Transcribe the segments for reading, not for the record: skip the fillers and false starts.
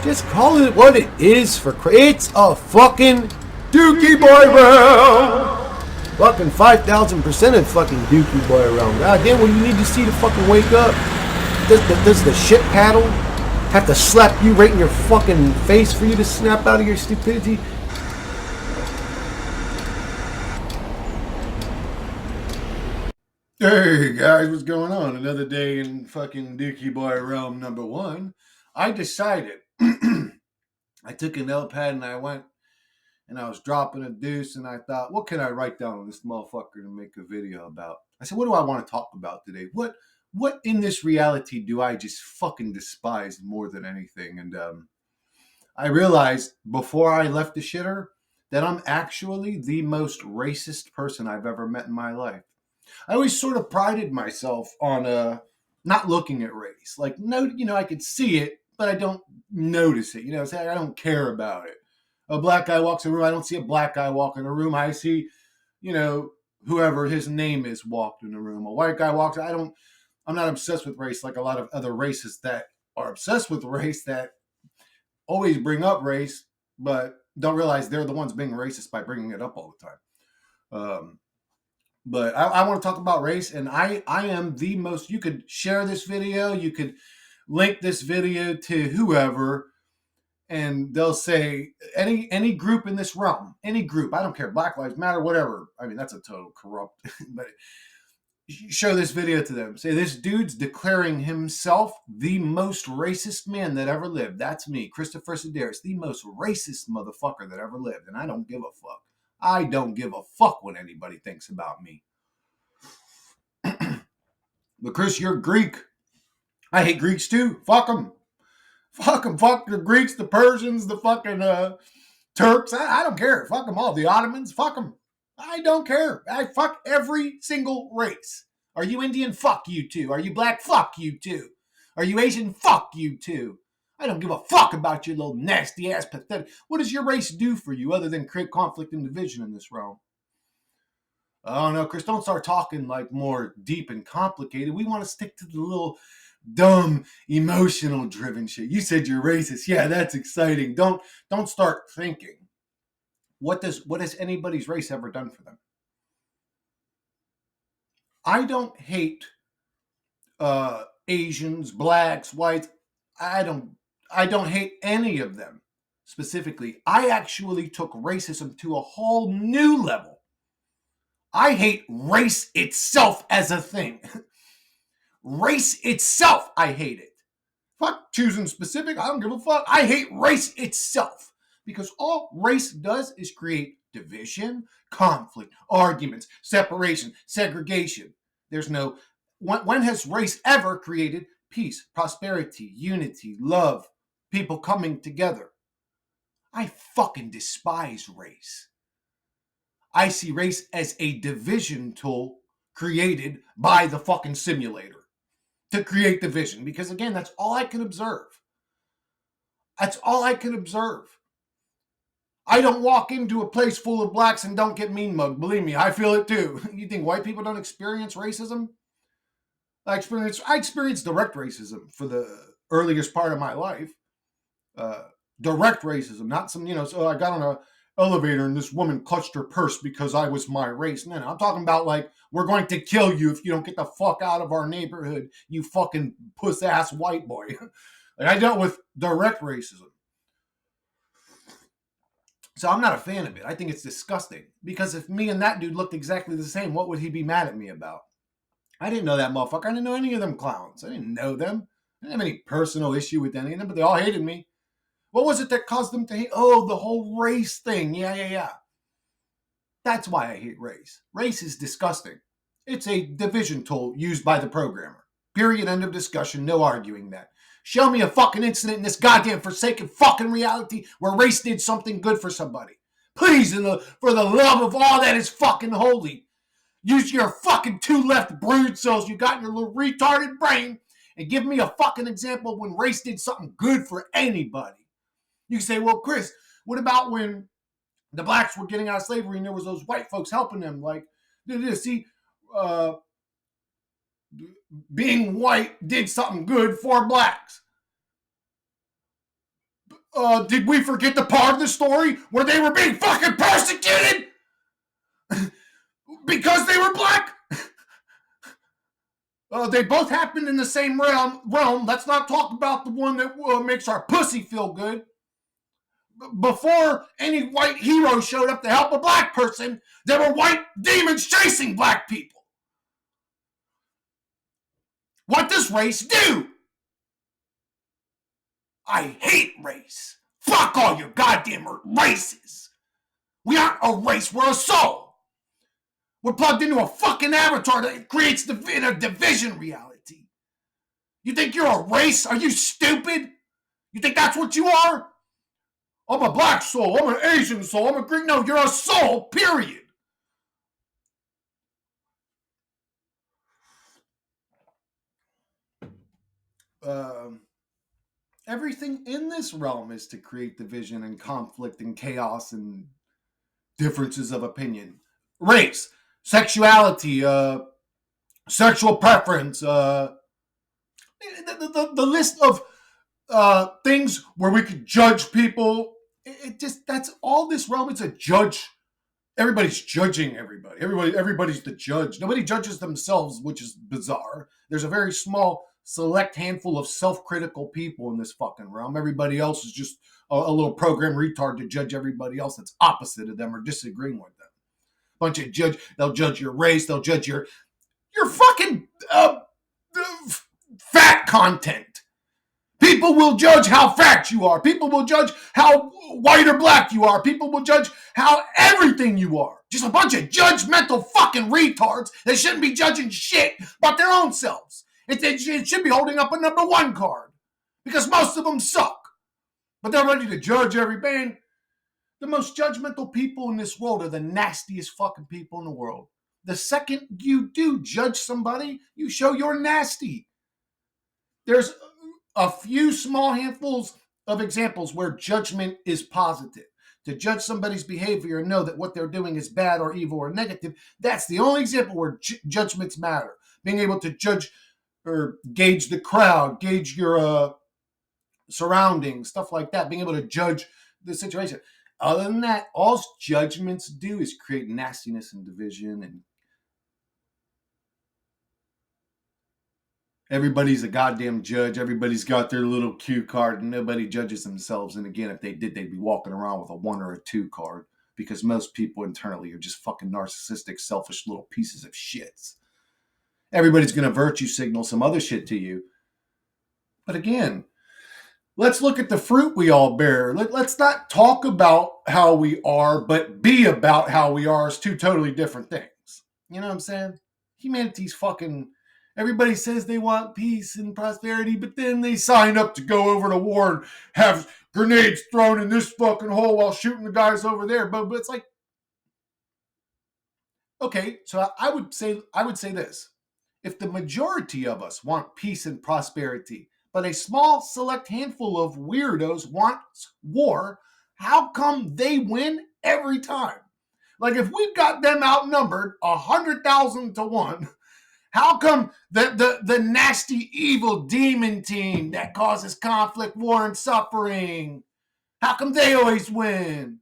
Just call it what it is it's a fucking Dookie Boy round. Fucking 5,000% of fucking Dookie Boy round. God damn, what you need to see to fucking wake up? Does the shit paddle have to slap you right in your fucking face for you to snap out of your stupidity? Hey guys, what's going on? Another day in fucking Dookie Boy realm number 1. I decided, I took a notepad and I went and I was dropping a deuce and I thought, what can I write down on this motherfucker to make a video about? I said, what do I want to talk about today? What in this reality do I just fucking despise more than anything? And I realized before I left the shitter that I'm actually the most racist person I've ever met in my life. I always sort of prided myself on not looking at race. Like, no, I could see it, but I don't notice it. I don't care about it. A black guy walks in a room, I don't see a black guy walk in a room. I see, whoever his name is walked in the room. A white guy walks, I'm not obsessed with race like a lot of other races that are obsessed with race that always bring up race, but don't realize they're the ones being racist by bringing it up all the time. But I want to talk about race, and I am the most, you could share this video, you could link this video to whoever, and they'll say any group in this realm, any group, I don't care, Black Lives Matter, whatever. I mean, that's a total corrupt, but show this video to them. Say, this dude's declaring himself the most racist man that ever lived. That's me, Christopher Sedaris, the most racist motherfucker that ever lived, and I don't give a fuck. I don't give a fuck what anybody thinks about me. But Chris, you're Greek. I hate Greeks too. Fuck them. Fuck them. Fuck the Greeks, the Persians, the fucking Turks. I don't care. Fuck them all. The Ottomans. Fuck them. I don't care. I fuck every single race. Are you Indian? Fuck you too. Are you black? Fuck you too. Are you Asian? Fuck you too. I don't give a fuck about your little nasty ass pathetic. What does your race do for you other than create conflict and division in this realm? Oh no, Chris, don't start talking like more deep and complicated. We want to stick to the little dumb, emotional driven shit. You said you're racist. Yeah, that's exciting. Don't start thinking. What has anybody's race ever done for them? I don't hate Asians, blacks, whites. I don't hate any of them specifically. I actually took racism to a whole new level. I hate race itself as a thing. Race itself, I hate it. Fuck choosing specific, I don't give a fuck. I hate race itself. Because all race does is create division, conflict, arguments, separation, segregation. There's no, when has race ever created peace, prosperity, unity, love, people coming together? I fucking despise race. I see race as a division tool created by the fucking simulator to create division. Because again, that's all I can observe. That's all I can observe. I don't walk into a place full of blacks and don't get mean mugged. Believe me, I feel it too. You think white people don't experience racism? I experienced direct racism for the earliest part of my life. Direct racism, not some, so I got on a elevator and this woman clutched her purse because I was my race. No, I'm talking about like, we're going to kill you if you don't get the fuck out of our neighborhood, you fucking puss ass white boy. Like, I dealt with direct racism. So I'm not a fan of it. I think it's disgusting. Because if me and that dude looked exactly the same, what would he be mad at me about? I didn't know that motherfucker. I didn't know any of them clowns. I didn't know them. I didn't have any personal issue with any of them, but they all hated me. What was it that caused them to hate? Oh, the whole race thing. Yeah. That's why I hate race. Race is disgusting. It's a division tool used by the programmer. Period. End of discussion. No arguing that. Show me a fucking incident in this goddamn forsaken fucking reality where race did something good for somebody. Please, for the love of all that is fucking holy, use your fucking 2 left brood cells you got in your little retarded brain and give me a fucking example when race did something good for anybody. You can say, well, Chris, what about when the blacks were getting out of slavery and there was those white folks helping them? Like, see, being white did something good for blacks. Did we forget the part of the story where they were being fucking persecuted because they were black? They both happened in the same realm. Let's not talk about the one that makes our pussy feel good. Before any white hero showed up to help a black person, there were white demons chasing black people. What does race do? I hate race. Fuck all your goddamn races. We aren't a race, we're a soul. We're plugged into a fucking avatar that creates a division reality. You think you're a race? Are you stupid? You think that's what you are? I'm a black soul. I'm an Asian soul. I'm a Greek. No, you're a soul, period. Everything in this realm is to create division and conflict and chaos and differences of opinion. Race, sexuality, sexual preference, the list of things where we could judge people. That's all this realm. It's a judge. Everybody's judging everybody. Everybody's the judge. Nobody judges themselves, which is bizarre. There's a very small, select handful of self-critical people in this fucking realm. Everybody else is just a little program retard to judge everybody else that's opposite of them or disagreeing with them. Bunch of judge. They'll judge your race. They'll judge your fucking fat content. People will judge how fat you are. People will judge how white or black you are. People will judge how everything you are. Just a bunch of judgmental fucking retards that shouldn't be judging shit but their own selves. It should be holding up a number one card because most of them suck. But they're ready to judge every band. The most judgmental people in this world are the nastiest fucking people in the world. The second you do judge somebody, you show you're nasty. There's a few small handfuls of examples where judgment is positive. To judge somebody's behavior and know that what they're doing is bad or evil or negative, that's the only example where judgments matter. Being able to judge or gauge the crowd, gauge your surroundings, stuff like that. Being able to judge the situation. Other than that, all judgments do is create nastiness and division, and everybody's a goddamn judge. Everybody's got their little cue card, and nobody judges themselves. And again, if they did, they'd be walking around with a 1 or a 2 card, because most people internally are just fucking narcissistic, selfish little pieces of shits. Everybody's going to virtue signal some other shit to you. But again, let's look at the fruit we all bear. Let's not talk about how we are, but be about how we are is two totally different things. You know what I'm saying? Humanity's fucking... Everybody says they want peace and prosperity, but then they sign up to go over to war and have grenades thrown in this fucking hole while shooting the guys over there. But it's like, okay, so I would say this. If the majority of us want peace and prosperity, but a small select handful of weirdos wants war, how come they win every time? Like, if we've got them outnumbered 100,000 to 1, how come the nasty evil demon team that causes conflict, war, and suffering, how come they always win?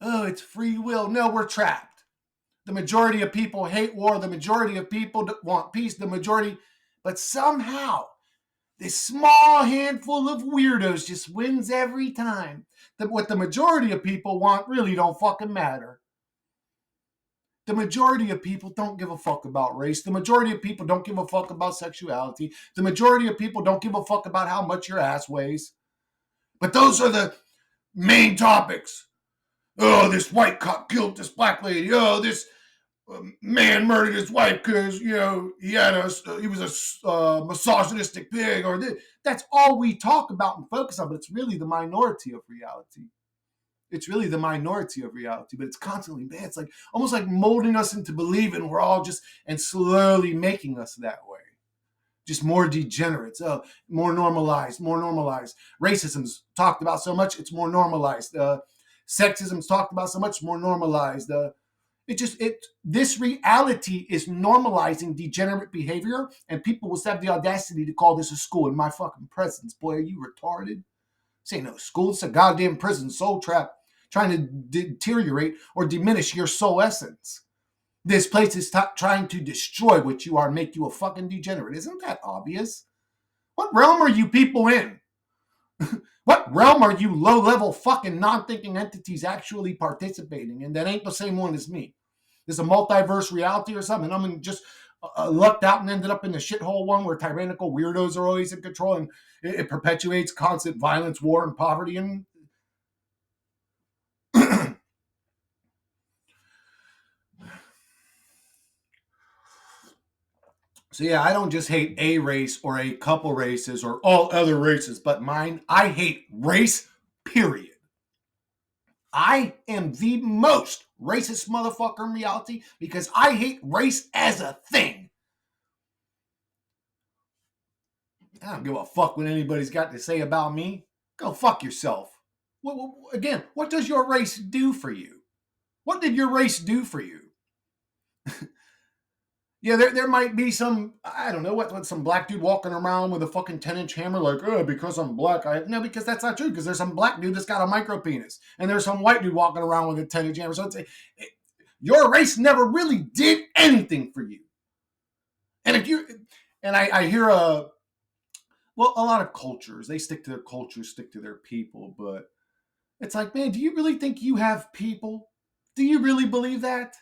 Oh, it's free will. No, we're trapped. The majority of people hate war. The majority of people want peace. The majority, but somehow this small handful of weirdos just wins every time. What the majority of people want really don't fucking matter. The majority of people don't give a fuck about race. The majority of people don't give a fuck about sexuality. The majority of people don't give a fuck about how much your ass weighs. But those are the main topics. Oh, this white cop killed this black lady. Oh, this man murdered his wife because, he was a misogynistic pig. Or this. That's all we talk about and focus on, but it's really the minority of reality. It's really the minority of reality, but it's constantly bad. It's like almost like molding us into believing we're all just, and slowly making us that way. Just more degenerates. Oh, more normalized. Racism's talked about so much, it's more normalized. Sexism's talked about so much, more normalized. This reality is normalizing degenerate behavior, and people will have the audacity to call this a school in my fucking presence. Boy, are you retarded? This ain't no school. It's a goddamn prison soul trap trying to deteriorate or diminish your soul essence. This place is trying to destroy what you are and make you a fucking degenerate. Isn't that obvious? What realm are you people in? What realm are you low-level fucking non-thinking entities actually participating in that ain't the same one as me? There's a multiverse reality or something. I'm just lucked out and ended up in the shithole one where tyrannical weirdos are always in control, and it perpetuates constant violence, war, and poverty. And so yeah, I don't just hate a race or a couple races or all other races, but mine. I hate race, period. I am the most racist motherfucker in reality because I hate race as a thing. I don't give a fuck what anybody's got to say about me. Go fuck yourself. Again, what does your race do for you? What did your race do for you? Yeah, there might be some, I don't know, what some black dude walking around with a fucking 10-inch hammer like, oh, because I'm black. No, because that's not true, because there's some black dude that's got a micro penis, and there's some white dude walking around with a 10-inch hammer. So your race never really did anything for you. And if you, and I hear a lot of cultures, they stick to their culture, stick to their people, but it's like, man, do you really think you have people? Do you really believe that?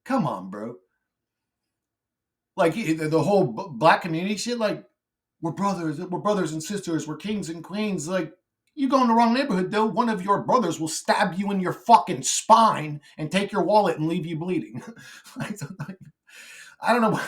Come on, bro. Like the whole black community shit, like we're brothers and sisters, we're kings and queens. Like, you go in the wrong neighborhood, though. One of your brothers will stab you in your fucking spine and take your wallet and leave you bleeding. I don't know.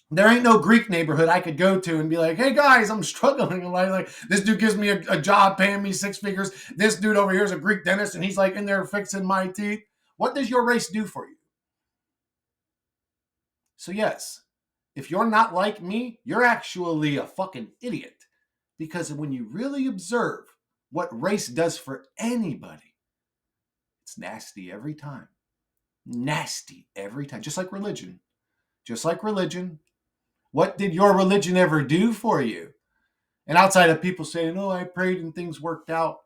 There ain't no Greek neighborhood I could go to and be like, hey guys, I'm struggling in life. Like, this dude gives me a job paying me 6 figures. This dude over here is a Greek dentist and he's like in there fixing my teeth. What does your race do for you? So yes, if you're not like me, you're actually a fucking idiot. Because when you really observe what race does for anybody, it's nasty every time. Nasty every time. Just like religion. Just like religion. What did your religion ever do for you? And outside of people saying, oh, I prayed and things worked out.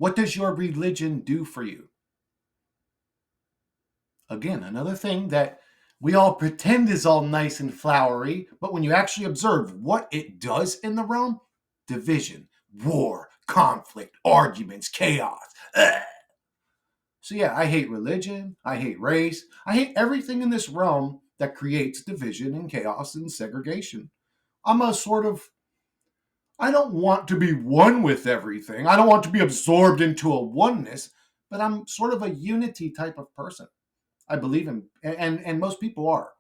What does your religion do for you? Again, another thing that we all pretend is all nice and flowery, but when you actually observe what it does in the realm, division, war, conflict, arguments, chaos. Ugh. So yeah, I hate religion, I hate race, I hate everything in this realm that creates division and chaos and segregation. I'm a sort of, I don't want to be one with everything. I don't want to be absorbed into a oneness, but I'm sort of a unity type of person. I believe in, and most people are.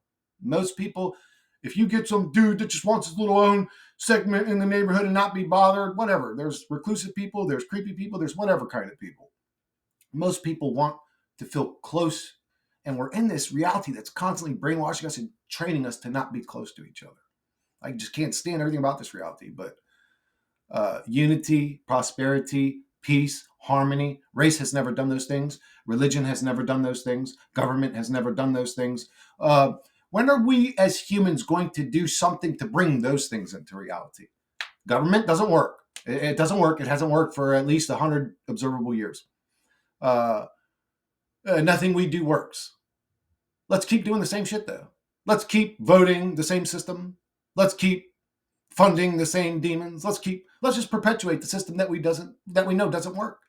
Most people, if you get some dude that just wants his little own segment in the neighborhood and not be bothered, whatever. There's reclusive people, there's creepy people, there's whatever kind of people. Most people want to feel close, and we're in this reality that's constantly brainwashing us and training us to not be close to each other. I just can't stand everything about this reality, but unity, prosperity, peace, harmony. Race has never done those things. Religion has never done those things. Government has never done those things. When are we as humans going to do something to bring those things into reality? Government doesn't work. It doesn't work. It hasn't worked for at least 100 observable years. Nothing we do works. Let's keep doing the same shit, though. Let's keep voting the same system. Let's keep funding the same demons. Let's just perpetuate the system that we know doesn't work.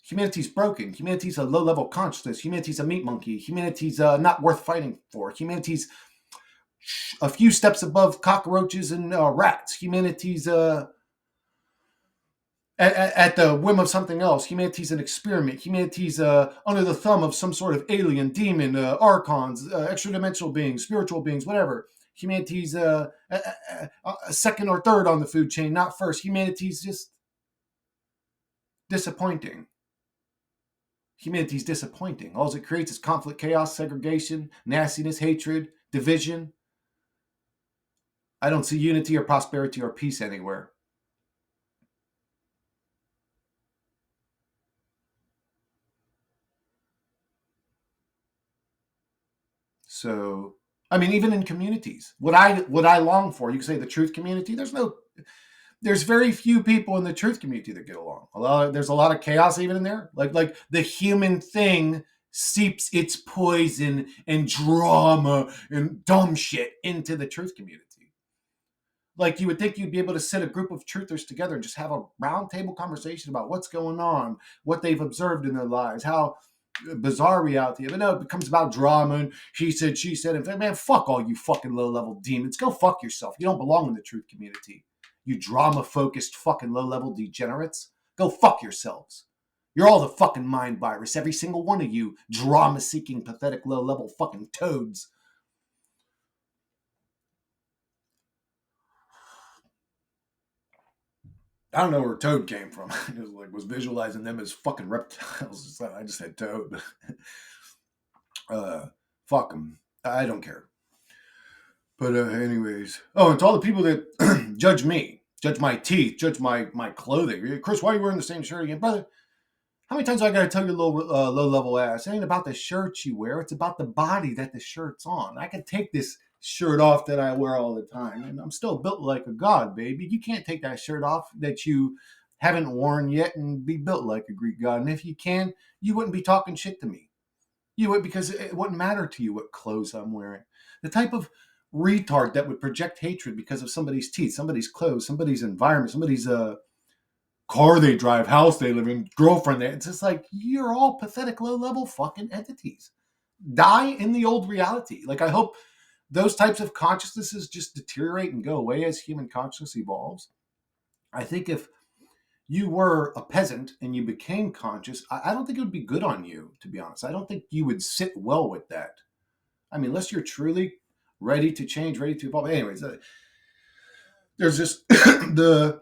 Humanity's broken. Humanity's a low-level consciousness. Humanity's a meat monkey. Humanity's not worth fighting for. Humanity's a few steps above cockroaches and rats. Humanity's at the whim of something else. Humanity's an experiment. Humanity's under the thumb of some sort of alien, demon, archons, extra-dimensional beings, spiritual beings, whatever. Humanity's a second or third on the food chain, not first. Humanity's just disappointing. Humanity's disappointing. All it creates is conflict, chaos, segregation, nastiness, hatred, division. I don't see unity or prosperity or peace anywhere. So, I mean, even in communities, what I long for, you can say the truth community. There's very few people in the truth community that get along. There's a lot of chaos even in there. Like the human thing seeps its poison and drama and dumb shit into the truth community. Like you would think you'd be able to sit a group of truthers together and just have a roundtable conversation about what's going on, what they've observed in their lives, how bizarre reality. But no, it becomes about drama and he said, she said, and man, fuck all you fucking low-level demons. Go fuck yourself. You don't belong in the truth community. You drama-focused fucking low-level degenerates. Go fuck yourselves. You're all the fucking mind virus. Every single one of you drama-seeking, pathetic, low-level fucking toads. I don't know where Toad came from. I was visualizing them as fucking reptiles. I just said Toad. Fuck them. I don't care. But anyways. Oh, and to all the people that judge me, judge my teeth, judge my clothing. Chris, why are you wearing the same shirt again? Brother, how many times do I got to tell you, low-level ass? It ain't about the shirt you wear. It's about the body that the shirt's on. I can take this shirt off that I wear all the time, and I'm still built like a god, baby. You can't take that shirt off that you haven't worn yet and be built like a Greek god. And if you can, you wouldn't be talking shit to me. You would, because it wouldn't matter to you what clothes I'm wearing. The type of retard that would project hatred because of somebody's teeth, somebody's clothes, somebody's environment, somebody's car they drive, house they live in, girlfriend. It's just like, you're all pathetic, low-level fucking entities. Die in the old reality. Like, I hope those types of consciousnesses just deteriorate and go away as human consciousness evolves. I think if you were a peasant and you became conscious, I don't think it would be good on you, to be honest. I don't think you would sit well with that. I mean, unless you're truly ready to change, ready to evolve. Anyways, there's just the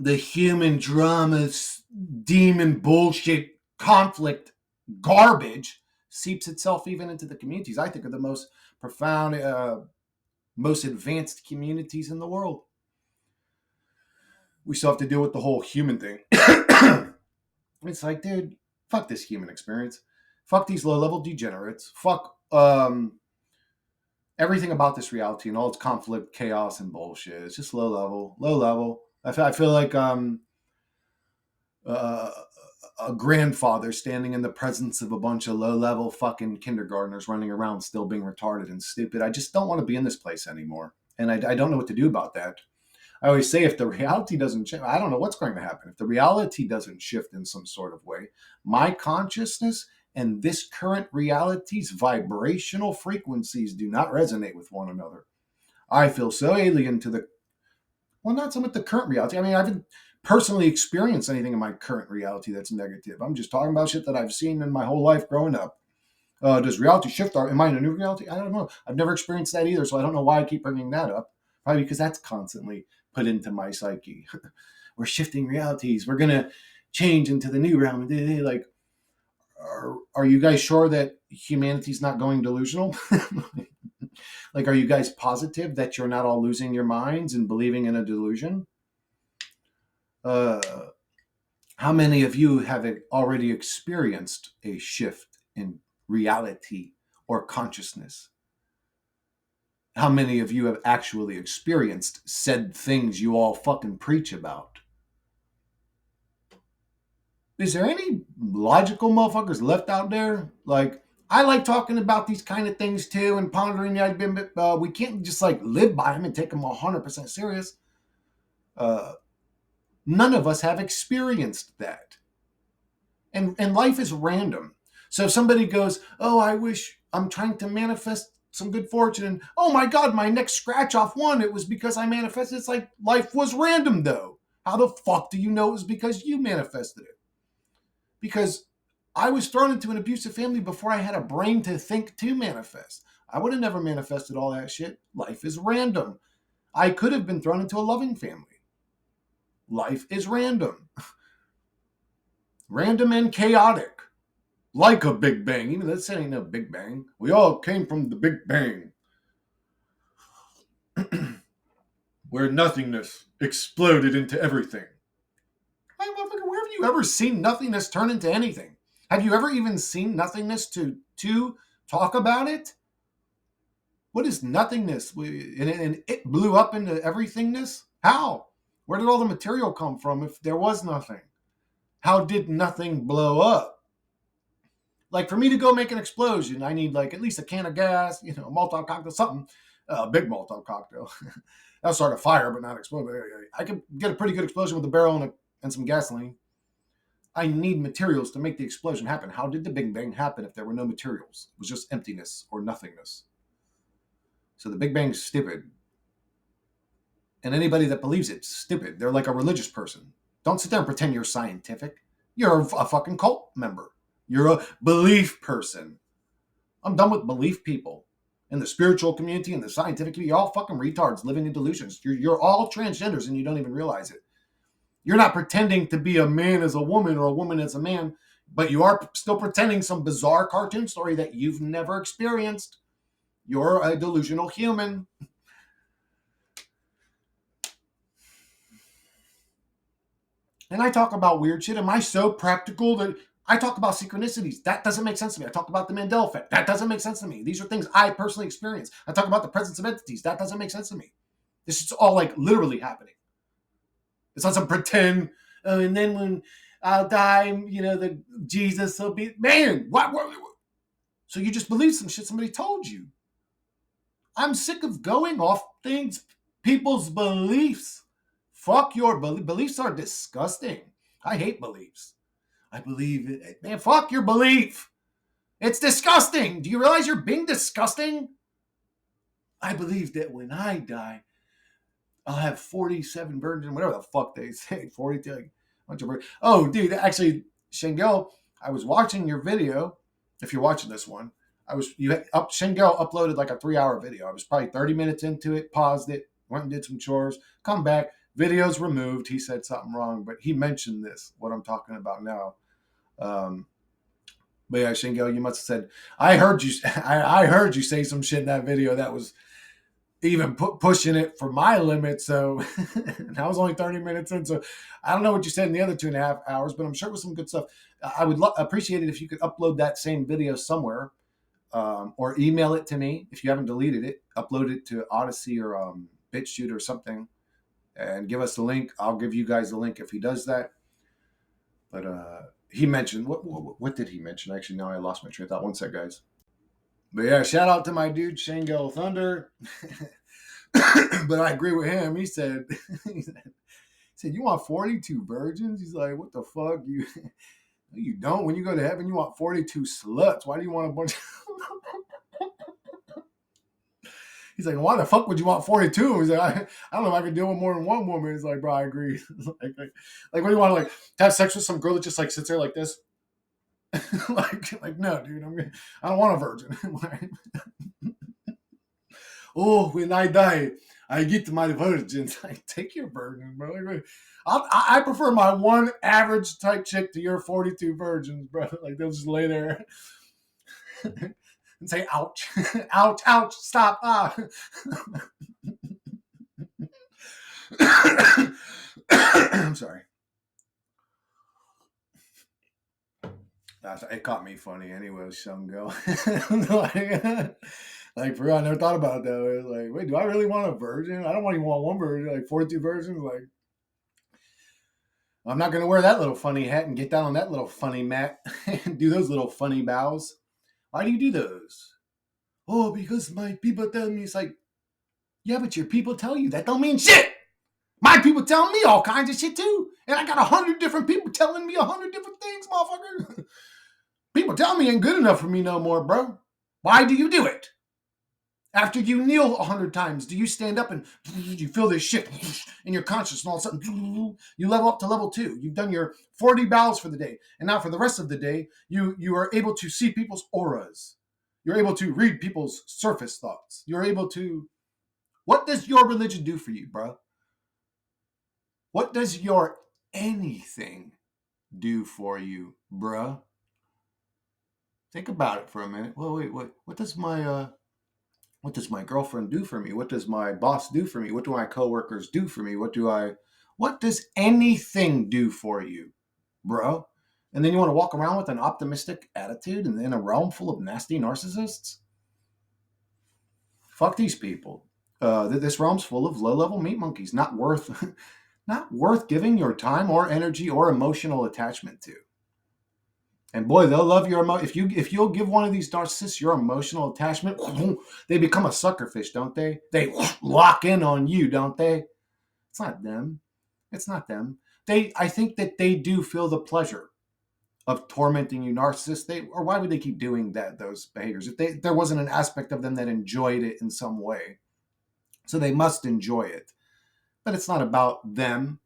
human dramas, demon bullshit, conflict, garbage seeps itself even into the communities. I think are the most profound, most advanced communities in the world. We still have to deal with the whole human thing. It's like, dude, fuck this human experience. Fuck these low-level degenerates. Fuck everything about this reality and all its conflict, chaos, and bullshit. It's just low level. I feel like a grandfather standing in the presence of a bunch of low-level fucking kindergartners running around still being retarded and stupid. I just don't want to be in this place anymore. And I don't know what to do about that. I always say, if the reality doesn't change, I don't know what's going to happen. If the reality doesn't shift in some sort of way, my consciousness and this current reality's vibrational frequencies do not resonate with one another. I feel so alien to not so much the current reality. I mean, I haven't personally experienced anything in my current reality that's negative. I'm just talking about shit that I've seen in my whole life growing up. Does reality shift? Am I in a new reality? I don't know. I've never experienced that either, so I don't know why I keep bringing that up. Probably because that's constantly put into my psyche. We're shifting realities. We're going to change into the new realm. Like, are you guys sure that humanity's not going delusional? Like, are you guys positive that you're not all losing your minds and believing in a delusion? How many of you have already experienced a shift in reality or consciousness? How many of you have actually experienced said things you all fucking preach about? Is there any logical motherfuckers left out there? Like, I like talking about these kind of things too and pondering the idea, but we can't just like live by them and take them 100% serious. None of us have experienced that. And life is random. So if somebody goes, oh, I wish I'm trying to manifest some good fortune, and oh my God, my next scratch off won. It was because I manifested. It's like, life was random though. How the fuck do you know it was because you manifested it? Because I was thrown into an abusive family before I had a brain to think to manifest. I would have never manifested all that shit. Life is random. I could have been thrown into a loving family. Life is random. Random and chaotic. Like a Big Bang. Even let's say ain't no Big Bang. We all came from the Big Bang. Where nothingness exploded into everything. Hey, motherfucker, where have you ever seen nothingness turn into anything? Have you ever even seen nothingness to talk about it? What is nothingness? And it blew up into everythingness? How? Where did all the material come from if there was nothing? How did nothing blow up? Like for me to go make an explosion, I need like at least a can of gas, a Molotov cocktail, something, a big Molotov cocktail. That'll start a fire, but not explode. I could get a pretty good explosion with a barrel and some gasoline. I need materials to make the explosion happen. How did the Big Bang happen if there were no materials? It was just emptiness or nothingness. So the Big Bang's stupid. And anybody that believes it's stupid. They're like a religious person. Don't sit there and pretend you're scientific. You're a fucking cult member. You're a belief person. I'm done with belief people. In the spiritual community and the scientific community, you're all fucking retards living in delusions. You're all transgenders and you don't even realize it. You're not pretending to be a man as a woman or a woman as a man, but you are still pretending some bizarre cartoon story that you've never experienced. You're a delusional human. And I talk about weird shit. Am I so practical that I talk about synchronicities? That doesn't make sense to me. I talk about the Mandela effect. That doesn't make sense to me. These are things I personally experience. I talk about the presence of entities. That doesn't make sense to me. This is all like literally happening. It's not some pretend. Oh, and then when I'll die, the Jesus will be. Man, what? So you just believe some shit somebody told you. I'm sick of going off things, people's beliefs. Fuck your beliefs. Beliefs are disgusting. I hate beliefs. I believe it. Man, fuck your belief. It's disgusting. Do you realize you're being disgusting? I believe that when I die, I'll have 47 virgins, whatever the fuck they say. 42. Like, bunch of virgins. Oh, dude, actually, Shengel, I was watching your video. If you're watching this one, Shengel uploaded like a 3-hour video. I was probably 30 minutes into it, paused it, went and did some chores, come back, video's removed. He said something wrong, but he mentioned this, what I'm talking about now. But yeah, Shengel, you must have said, I heard you. I heard you say some shit in that video that was even pushing it for my limit. So I was only 30 minutes in. So I don't know what you said in the other 2.5 hours, but I'm sure it was some good stuff. I would appreciate it if you could upload that same video somewhere, or email it to me if you haven't deleted it. Upload it to Odyssey or BitChute or something, and give us the link. I'll give you guys the link if he does that. But he mentioned what did he mention? Actually, now I lost my train of thought. One sec, guys. But yeah, shout out to my dude Shengel Thunder. But I agree with him. He said, you want 42 virgins? He's like, what the fuck? You don't. When you go to heaven, you want 42 sluts. Why do you want a bunch of... He's like, why the fuck would you want 42? He's like, I don't know if I can deal with more than one woman. He's like, bro, I agree. like, what do you want to like have sex with some girl that just like sits there like this? like no, dude, I don't want a virgin. Oh, when I die, I get my virgins. I take your virgin, bro. I prefer my one average type chick to your 42 virgins, bro. Like they'll just lay there and say, ouch, ouch, ouch, stop. I'm sorry. It caught me funny anyway, Shungo. Like for real, I never thought about it that way. Like, wait, do I really want a virgin? I don't even want one virgin. Like 42 virgins. Like, I'm not gonna wear that little funny hat and get down on that little funny mat and do those little funny bows. Why do you do those? Oh, because my people tell me. It's like, yeah, but your people tell you that don't mean shit. My people tell me all kinds of shit too, and I got 100 different people telling me 100 different things, motherfucker. People tell me ain't good enough for me no more, bro. Why do you do it? After you kneel 100 times, do you stand up and you feel this shit in your conscience, and all of a sudden you level up to level 2. You've done your 40 bows for the day, and now for the rest of the day, you are able to see people's auras. You're able to read people's surface thoughts. You're able to... What does your religion do for you, bro? What does your anything do for you, bruh? Think about it for a minute. Well, wait, what does my girlfriend do for me? What does my boss do for me? What do my coworkers do for me? What does anything do for you, bro? And then you want to walk around with an optimistic attitude in a realm full of nasty narcissists? Fuck these people. This realm's full of low-level meat monkeys, not worth, not worth giving your time or energy or emotional attachment to. And boy, they'll love your if you'll give one of these narcissists your emotional attachment, they become a sucker fish, don't they? They lock in on you, don't they? It's not them. It's not them. I think that they do feel the pleasure of tormenting you, narcissists. Or why would they keep doing those behaviors if there wasn't an aspect of them that enjoyed it in some way? So they must enjoy it. But it's not about them.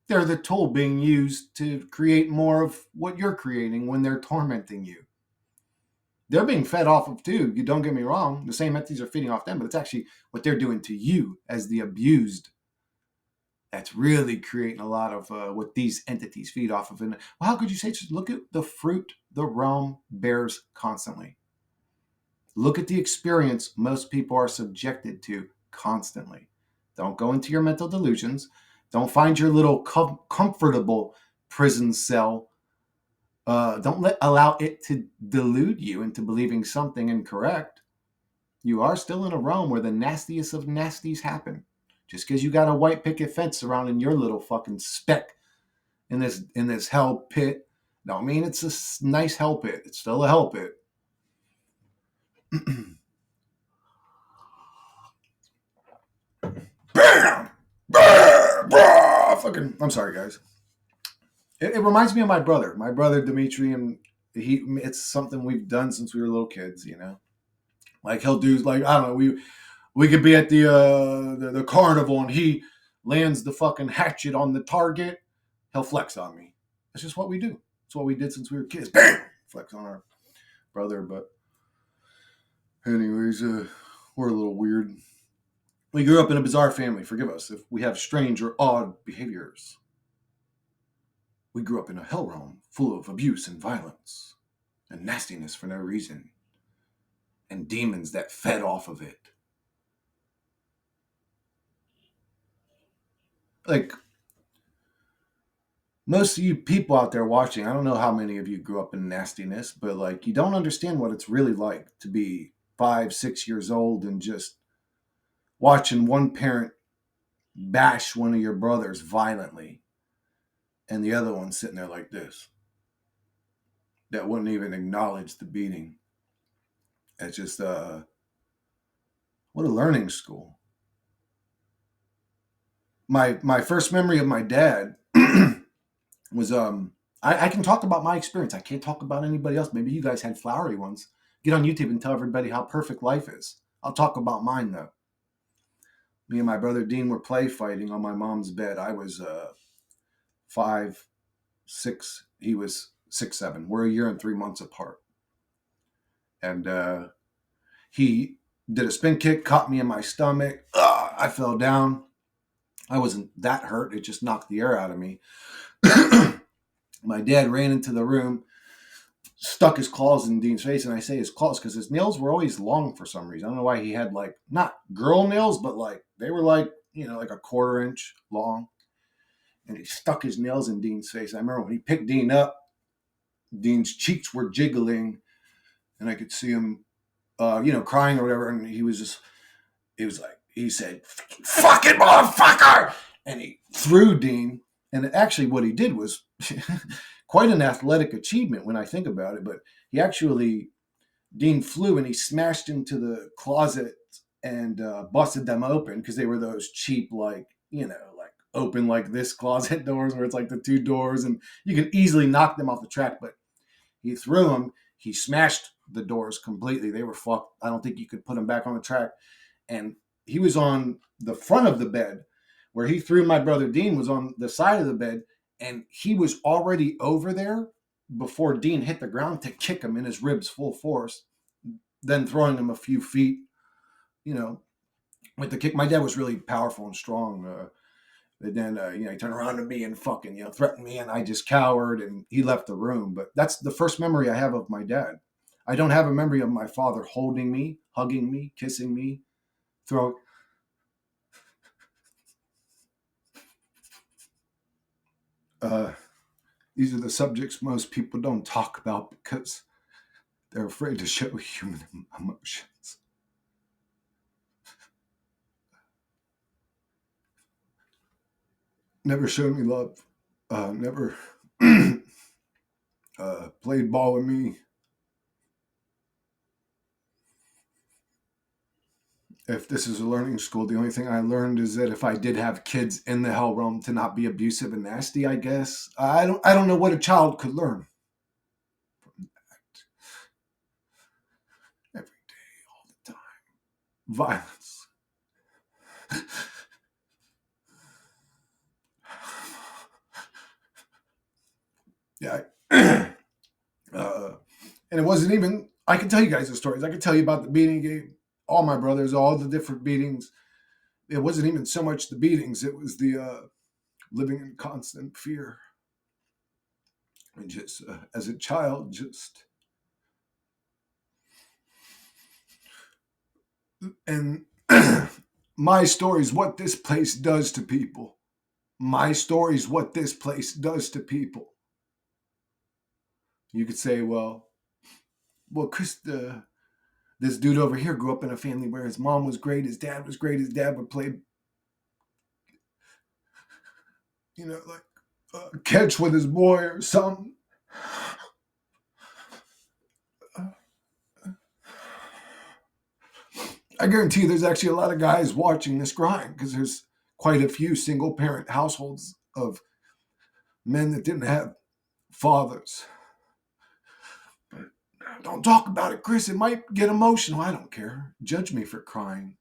They're the tool being used to create more of what you're creating when they're tormenting you. They're being fed off of too. You don't get me wrong. The same entities are feeding off them, but it's actually what they're doing to you as the abused that's really creating a lot of what these entities feed off of. And well, how could you say? Just look at the fruit the realm bears constantly. Look at the experience most people are subjected to constantly. Don't go into your mental delusions. Don't find your little comfortable prison cell. Don't allow it to delude you into believing something incorrect. You are still in a realm where the nastiest of nasties happen. Just because you got a white picket fence surrounding your little fucking speck in this hell pit, don't mean it's a nice hell pit. It's still a hell pit. Bam! Fucking, I'm sorry, guys. It reminds me of my brother Dimitri, and it's something we've done since we were little kids, you know. Like he'll do, like, I don't know, we could be at the carnival and he lands the fucking hatchet on the target. He'll flex on me. That's just what we do. It's what we did since we were kids. Bam! Flex on our brother. But anyways, we're a little weird. We grew up in a bizarre family. Forgive us if we have strange or odd behaviors. We grew up in a hell realm full of abuse and violence and nastiness for no reason and demons that fed off of it. Like, most of you people out there watching, I don't know how many of you grew up in nastiness, but like, you don't understand what it's really like to be 5, 6 years old and just watching one parent bash one of your brothers violently and the other one sitting there like this, that wouldn't even acknowledge the beating. It's just what a learning school. My first memory of my dad was I can talk about my experience. I can't talk about anybody else. Maybe you guys had flowery ones. Get on YouTube and tell everybody how perfect life is. I'll talk about mine though. Me and my brother Dean were play fighting on my mom's bed. I was 5, 6. He was 6, 7. We're a year and 3 months apart. And he did a spin kick, caught me in my stomach. I fell down. I wasn't that hurt. It just knocked the air out of me. My dad ran into the room, stuck his claws in Dean's face, and I say his claws because his nails were always long for some reason. I don't know why he had, like, not girl nails, but like they were like, you know, like a 1/4 inch long. And he stuck his nails in Dean's face. I remember when he picked Dean up, Dean's cheeks were jiggling, and I could see him, crying or whatever. And he was like, he said, "Fucking motherfucker!" And he threw Dean. And actually, what he did was quite an athletic achievement when I think about it. But Dean flew and he smashed into the closet and busted them open because they were those cheap, like, like open like this closet doors where it's like the 2 doors and you can easily knock them off the track. But he threw them. He smashed the doors completely. They were fucked. I don't think you could put them back on the track. And he was on the front of the bed. Where he threw my brother Dean was on the side of the bed, and he was already over there before Dean hit the ground to kick him in his ribs full force, then throwing him a few feet, with the kick. My dad was really powerful and strong. But then, he turned around to me and fucking, threatened me, and I just cowered, and he left the room. But that's the first memory I have of my dad. I don't have a memory of my father holding me, hugging me, kissing me, throwing. These are the subjects most people don't talk about because they're afraid to show human emotions. never showed me love, never played ball with me. If this is a learning school, the only thing I learned is that if I did have kids in the hell realm, to not be abusive and nasty. I guess I don't know what a child could learn every day, all the time. Violence. Yeah. And it wasn't even. I can tell you guys the stories. I can tell you about the beating game. All my brothers, all the different beatings. It wasn't even so much the beatings. It was the living in constant fear. And just as a child, just and my story is what this place does to people. My story is what this place does to people. You could say, well, Chris, this dude over here grew up in a family where his mom was great, his dad was great, his dad would play, like catch with his boy or something. I guarantee you there's actually a lot of guys watching this crying because there's quite a few single parent households of men that didn't have fathers. But don't talk about it, Chris. It might get emotional. I don't care. Judge me for crying.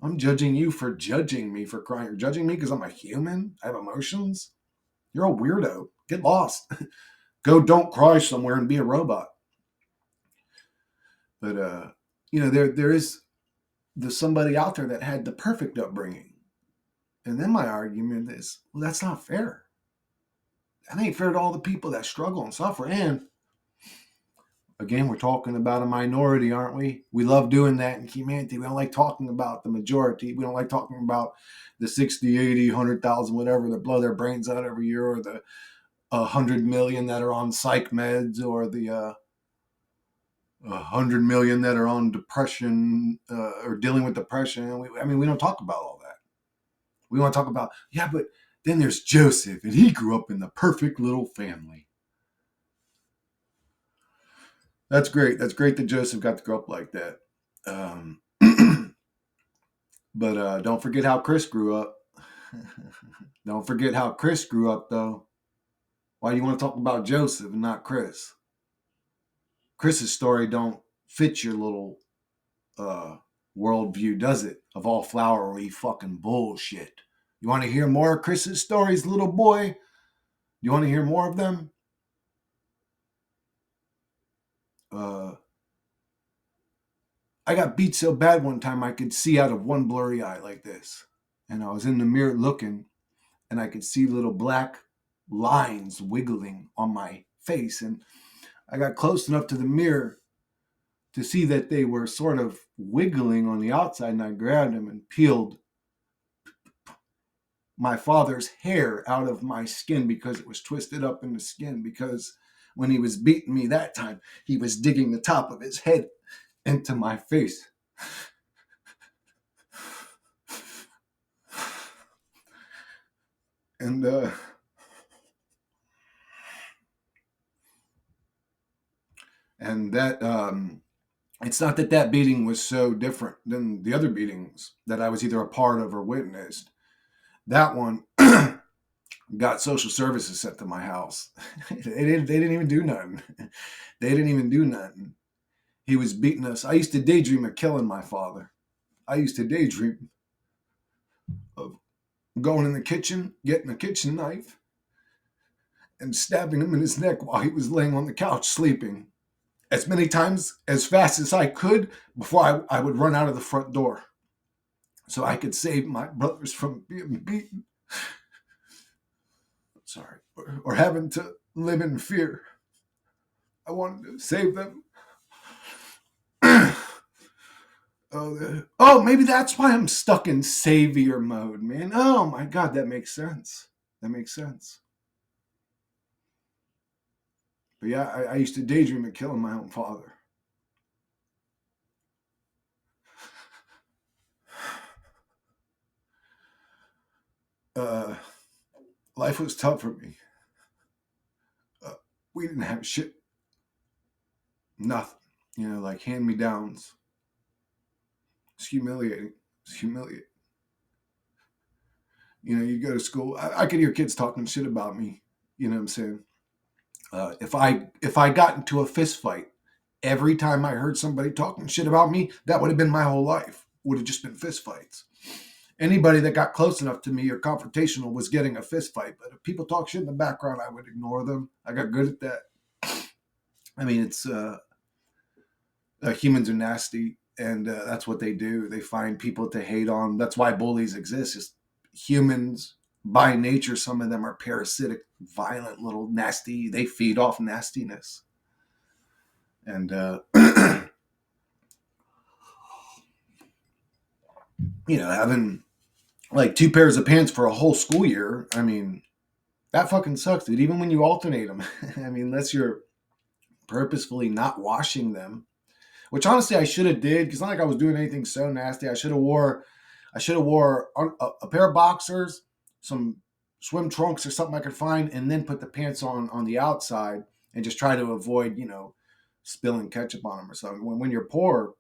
I'm judging you for judging me for crying. You're judging me because I'm a human. I have emotions. You're a weirdo. Get lost. Go don't cry somewhere and be a robot. But there is somebody out there that had the perfect upbringing. And then my argument is, well, that's not fair. That ain't fair to all the people that struggle and suffer. And again, we're talking about a minority, aren't we? We love doing that in humanity. We don't like talking about the majority. We don't like talking about the 60, 80, 100,000, whatever, that blow their brains out every year, or the 100 million that are on psych meds, or the 100 million that are on depression or dealing with depression. We don't talk about all that. We want to talk about, yeah, but then there's Joseph, and he grew up in the perfect little family. That's great. That's great that Joseph got to grow up like that. But don't forget how Chris grew up. Don't forget how Chris grew up, though. Why do you want to talk about Joseph and not Chris? Chris's story don't fit your little worldview, does it? Of all flowery fucking bullshit. You want to hear more of Chris's stories, little boy? You want to hear more of them? I got beat so bad one time I could see out of one blurry eye like this. And I was in the mirror looking, and I could see little black lines wiggling on my face. And I got close enough to the mirror to see that they were sort of wiggling on the outside, and I grabbed them and peeled my father's hair out of my skin because it was twisted up in the skin, because when he was beating me that time, he was digging the top of his head into my face. And that it's not that beating was so different than the other beatings that I was either a part of or witnessed. That one got social services sent to my house. They didn't even do nothing. They didn't even do nothing. He was beating us. I used to daydream of killing my father. I used to daydream of going in the kitchen, getting a kitchen knife, and stabbing him in his neck while he was laying on the couch sleeping. As many times, as fast as I could, before I would run out of the front door so I could save my brothers from being beaten. Sorry. Or having to live in fear. I wanted to save them. Maybe that's why I'm stuck in savior mode, man. Oh my God, that makes sense. That makes sense. But yeah, I used to daydream of killing my own father. Uh, life was tough for me. We didn't have shit, nothing. Like hand me downs. It's humiliating. It's humiliating. You go to school. I could hear kids talking shit about me. You know what I'm saying? If I got into a fist fight, every time I heard somebody talking shit about me, that would have been my whole life. Would have just been fist fights. Anybody that got close enough to me or confrontational was getting a fist fight. But if people talk shit in the background, I would ignore them. I got good at that. I mean, it's humans are nasty, and that's what they do. They find people to hate on. That's why bullies exist. Just humans by nature, some of them are parasitic, violent, little nasty. They feed off nastiness, and having like two pairs of pants for a whole school year. I mean, that fucking sucks, dude. Even when you alternate them, I mean, unless you're purposefully not washing them, which honestly I should have did, because not like I was doing anything so nasty. I should have wore a pair of boxers, some swim trunks or something I could find, and then put the pants on the outside and just try to avoid, spilling ketchup on them or something. When you're poor,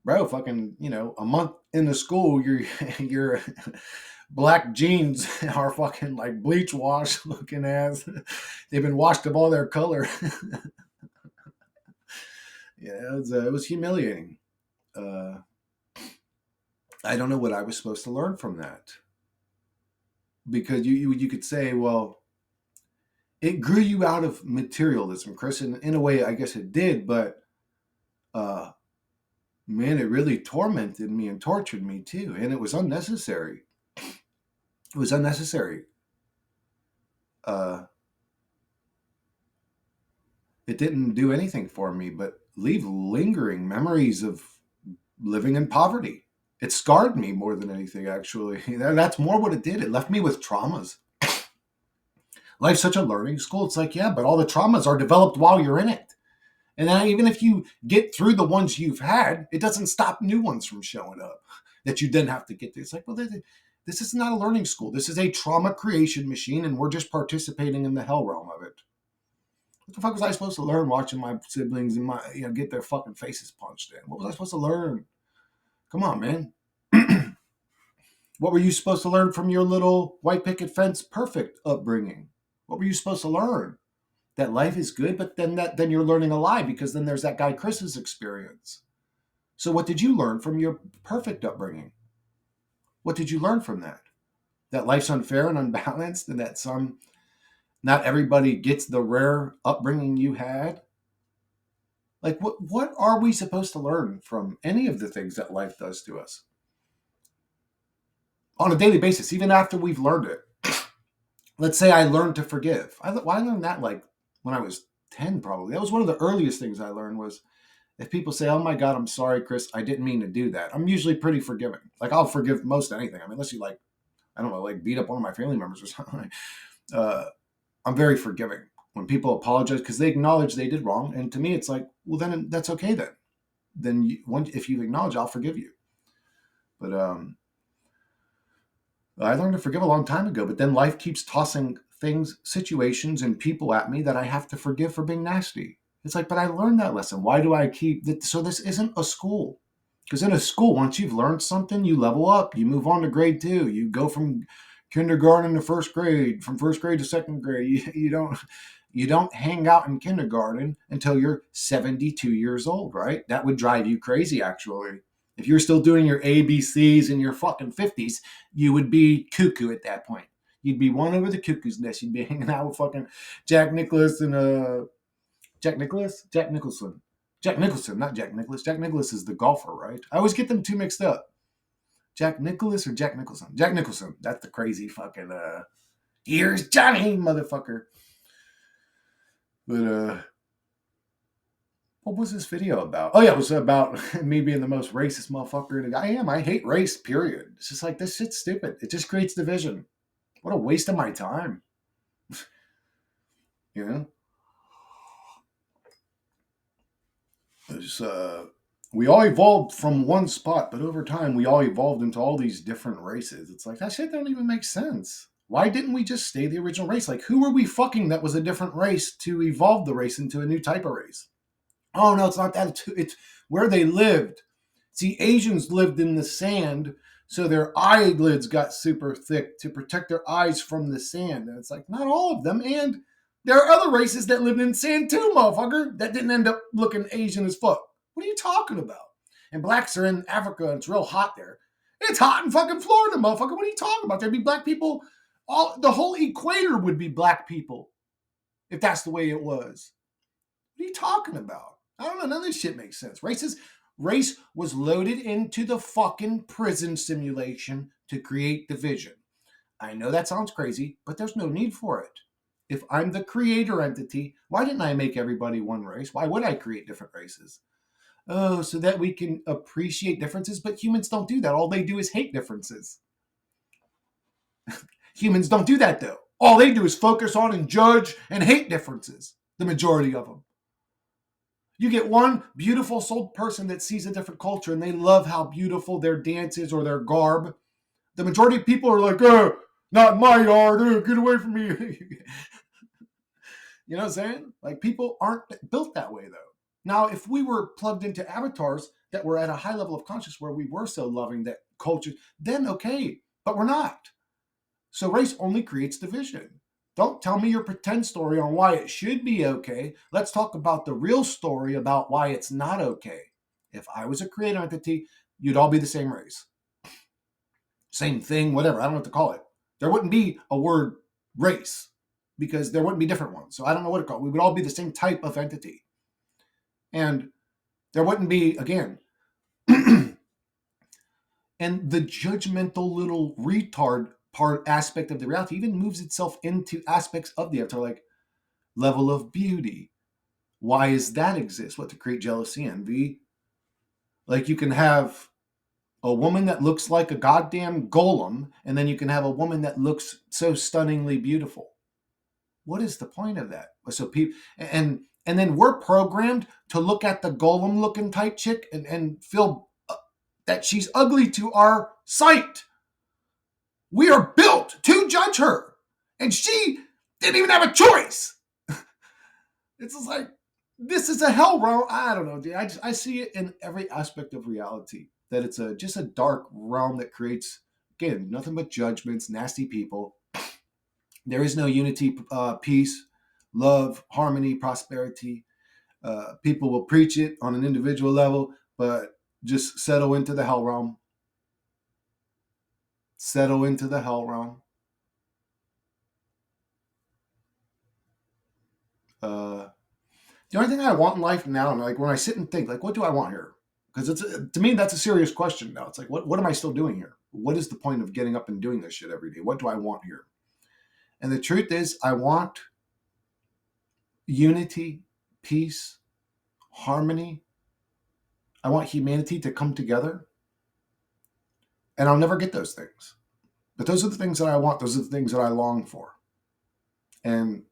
bro, fucking, a month into school, your black jeans are fucking like bleach wash looking as they've been washed of all their color. Yeah, it was humiliating. Uh, I don't know what I was supposed to learn from that, because you could say, well, it grew you out of materialism, Chris, and in a way, I guess it did, but uh, man, it really tormented me and tortured me too, and it was unnecessary. It was unnecessary. Uh, it didn't do anything for me but leave lingering memories of living in poverty. It scarred me more than anything, actually. That's more what it did. It left me with traumas. Life's such a learning school. It's like, yeah, but all the traumas are developed while you're in it. And then even if you get through the ones you've had, it doesn't stop new ones from showing up that you then have to get through. It's like, well, this is not a learning school. This is a trauma creation machine, and we're just participating in the hell realm of it. What the fuck was I supposed to learn watching my siblings and get their fucking faces punched in? What was I supposed to learn? Come on, man. What were you supposed to learn from your little white picket fence perfect upbringing? What were you supposed to learn? That life is good, but then you're learning a lie, because then there's that guy Chris's experience. So what did you learn from your perfect upbringing? What did you learn from that? That life's unfair and unbalanced, and that not everybody gets the rare upbringing you had? Like, what are we supposed to learn from any of the things that life does to us on a daily basis, even after we've learned it? Let's say I learned to forgive. I learned that like when I was 10, probably. That was one of the earliest things I learned was, if people say, "Oh my God, I'm sorry, Chris, I didn't mean to do that," I'm usually pretty forgiving. Like, I'll forgive most anything. I mean, unless you like, I don't know, like beat up one of my family members or something. Uh, I'm very forgiving when people apologize because they acknowledge they did wrong. And to me, it's like, well, then that's okay then. If you acknowledge, I'll forgive you. But I learned to forgive a long time ago, but then life keeps tossing things, situations, and people at me that I have to forgive for being nasty. It's like, but I learned that lesson. Why do I keep that? So this isn't a school. Because in a school, once you've learned something, you level up. You move on to grade 2. You go from kindergarten to first grade, from first grade to second grade. You don't hang out in kindergarten until you're 72 years old, right? That would drive you crazy, actually. If you're still doing your ABCs in your fucking 50s, you would be cuckoo at that point. You'd be one over the cuckoo's nest. You'd be hanging out with fucking Jack Nicholas and Jack Nicholas? Jack Nicholson. Jack Nicholson, not Jack Nicholas. Jack Nicholas is the golfer, right? I always get them two mixed up. Jack Nicholas or Jack Nicholson? Jack Nicholson. That's the crazy fucking here's Johnny, motherfucker. But what was this video about? Oh yeah, it was about me being the most racist motherfucker. I am. I hate race, period. It's just like, this shit's stupid. It just creates division. What a waste of my time. You know? It's, we all evolved from one spot, but over time we all evolved into all these different races. It's like, that shit don't even make sense. Why didn't we just stay the original race? Like, who were we fucking that was a different race to evolve the race into a new type of race? Oh, no, it's not that. It's where they lived. See, Asians lived in the sand, so their eyelids got super thick to protect their eyes from the sand. And it's like, not all of them. And there are other races that lived in sand too, motherfucker, that didn't end up looking Asian as fuck. What are you talking about? And blacks are in Africa, and it's real hot there. It's hot in fucking Florida, motherfucker. What are you talking about? There'd be black people. The whole equator would be black people if that's the way it was. What are you talking about? I don't know. None of this shit makes sense. Race was loaded into the fucking prison simulation to create division. I know that sounds crazy, but there's no need for it. If I'm the creator entity, why didn't I make everybody one race? Why would I create different races? Oh, so that we can appreciate differences, but humans don't do that. All they do is hate differences. Humans don't do that though. All they do is focus on and judge and hate differences, the majority of them. You get one beautiful souled person that sees a different culture and they love how beautiful their dance is or their garb. The majority of people are like, not my yard, get away from me. You know what I'm saying? Like, people aren't built that way, though. Now, if we were plugged into avatars that were at a high level of consciousness where we were so loving that culture, then okay, but we're not. So race only creates division. Don't tell me your pretend story on why it should be okay. Let's talk about the real story about why it's not okay. If I was a creator entity, you'd all be the same race. Same thing, whatever. I don't know what to call it. There wouldn't be a word race because there wouldn't be different ones. So I don't know what to call it. We would all be the same type of entity. And there wouldn't be, again, and the judgmental little retard part aspect of the reality even moves itself into aspects of the avatar, like level of beauty. Why does that exist? What, to create jealousy, envy? Like, you can have a woman that looks like a goddamn golem, and then you can have a woman that looks so stunningly beautiful. What is the point of that? So people, and then we're programmed to look at the golem looking type chick and feel that she's ugly to our sight. We are built to judge her, and she didn't even have a choice. It's just like, this is a hell realm. I don't know, dude. I see it in every aspect of reality, that it's just a dark realm that creates, again, nothing but judgments, nasty people. There is no unity, peace, love, harmony, prosperity. People will preach it on an individual level, but just settle into the hell realm. Settle into the hell realm. The only thing I want in life now, and like when I sit and think, like, what do I want here? Because to me, that's a serious question now. It's like, what am I still doing here? What is the point of getting up and doing this shit every day? What do I want here? And the truth is, I want unity, peace, harmony. I want humanity to come together. And I'll never get those things. But those are the things that I want. Those are the things that I long for. And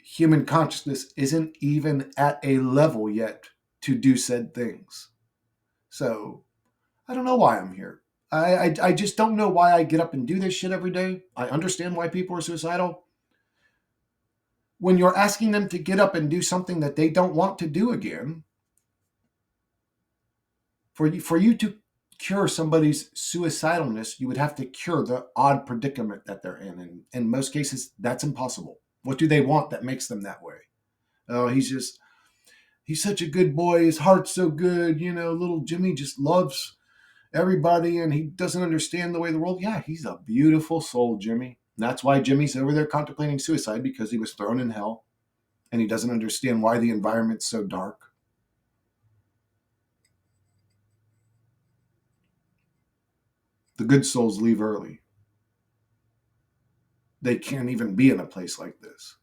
human consciousness isn't even at a level yet to do said things. So I don't know why I'm here. I just don't know why I get up and do this shit every day. I understand why people are suicidal. When you're asking them to get up and do something that they don't want to do again, for you to cure somebody's suicidalness, you would have to cure the odd predicament that they're in. And in most cases, that's impossible. What do they want that makes them that way? Oh, he's such a good boy. His heart's so good. You know, little Jimmy just loves everybody and he doesn't understand the way of the world. Yeah, he's a beautiful soul, Jimmy. And that's why Jimmy's over there contemplating suicide, because he was thrown in hell and he doesn't understand why the environment's so dark. The good souls leave early. They can't even be in a place like this.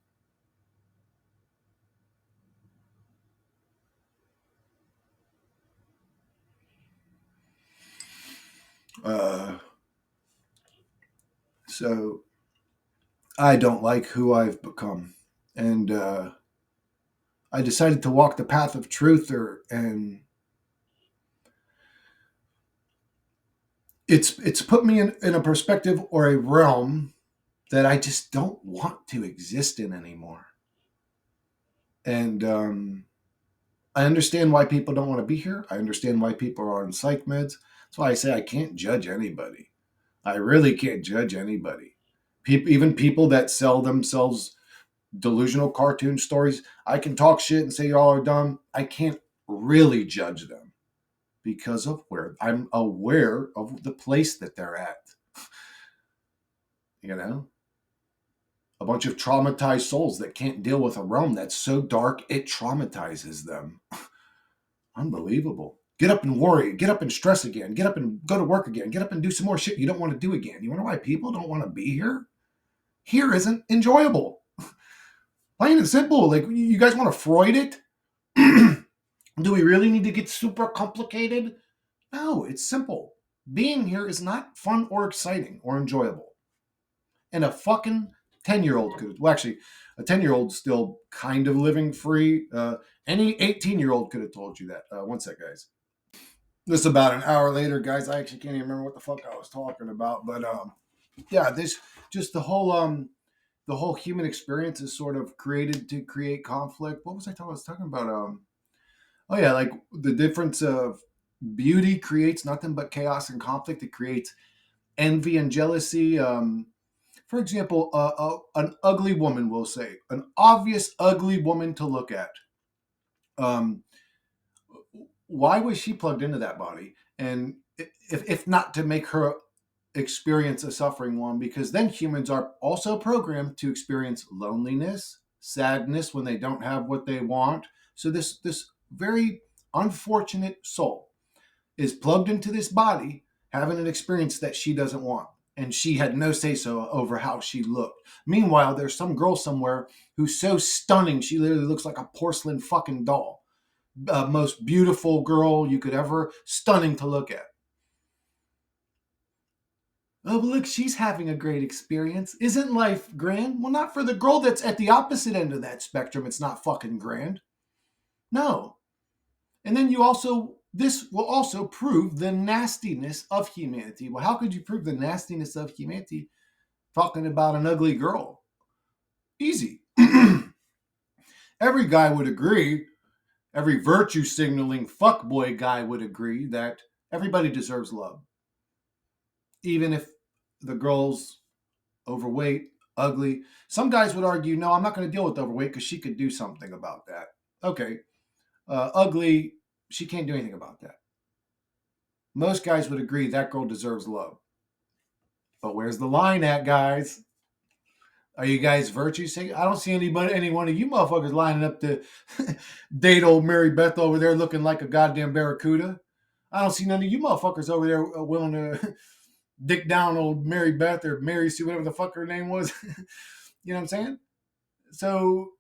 So I don't like who I've become. And I decided to walk the path of truth, and it's put me in a perspective or a realm that I just don't want to exist in anymore. And I understand why people don't want to be here. I understand why people are on psych meds. That's why I say I can't judge anybody. I really can't judge anybody. Even people that sell themselves delusional cartoon stories, I can talk shit and say y'all are dumb. I can't really judge them because of where I'm aware of the place that they're at. You know, a bunch of traumatized souls that can't deal with a realm that's so dark it traumatizes them. Unbelievable. Get up and worry. Get up and stress again. Get up and go to work again. Get up and do some more shit you don't want to do again. You wonder why people don't want to be here? Here isn't enjoyable. Plain and simple. Like, you guys want to Freud it? Do we really need to get super complicated? No, it's simple. Being here is not fun or exciting or enjoyable. And a fucking 10-year-old could, well, actually, a 10-year-old still kind of living free. Any 18-year-old could have told you that. One sec, guys. This about an hour later, guys. I actually can't even remember what the fuck I was talking about. But yeah, this just the whole human experience is sort of created to create conflict. What was I talking? I was talking about oh yeah, like the difference of beauty creates nothing but chaos and conflict. It creates envy and jealousy. For example, an ugly woman, we'll say, an obvious ugly woman to look at. Um, why was she plugged into that body? And if not to make her experience a suffering one, because then humans are also programmed to experience loneliness, sadness when they don't have what they want. So this very unfortunate soul is plugged into this body, having an experience that she doesn't want. And she had no say so over how she looked. Meanwhile, there's some girl somewhere who's so stunning, she literally looks like a porcelain fucking doll. Most beautiful girl you could ever, stunning to look at. Oh, but look, she's having a great experience. Isn't life grand? Well, not for the girl that's at the opposite end of that spectrum. It's not fucking grand. No. And then this will also prove the nastiness of humanity. Well, how could you prove the nastiness of humanity talking about an ugly girl? Easy. Every guy would agree, every virtue signaling fuckboy guy would agree that everybody deserves love. Even if the girl's overweight, ugly. Some guys would argue, no, I'm not going to deal with overweight because she could do something about that. Okay. Ugly, she can't do anything about that. Most guys would agree that girl deserves love. But where's the line at, guys? Are you guys virtue signaling? I don't see any one of you motherfuckers lining up to date old Mary Beth over there looking like a goddamn barracuda. I don't see none of you motherfuckers over there willing to dick down old Mary Beth or Mary Sue, whatever the fuck her name was. You know what I'm saying? So,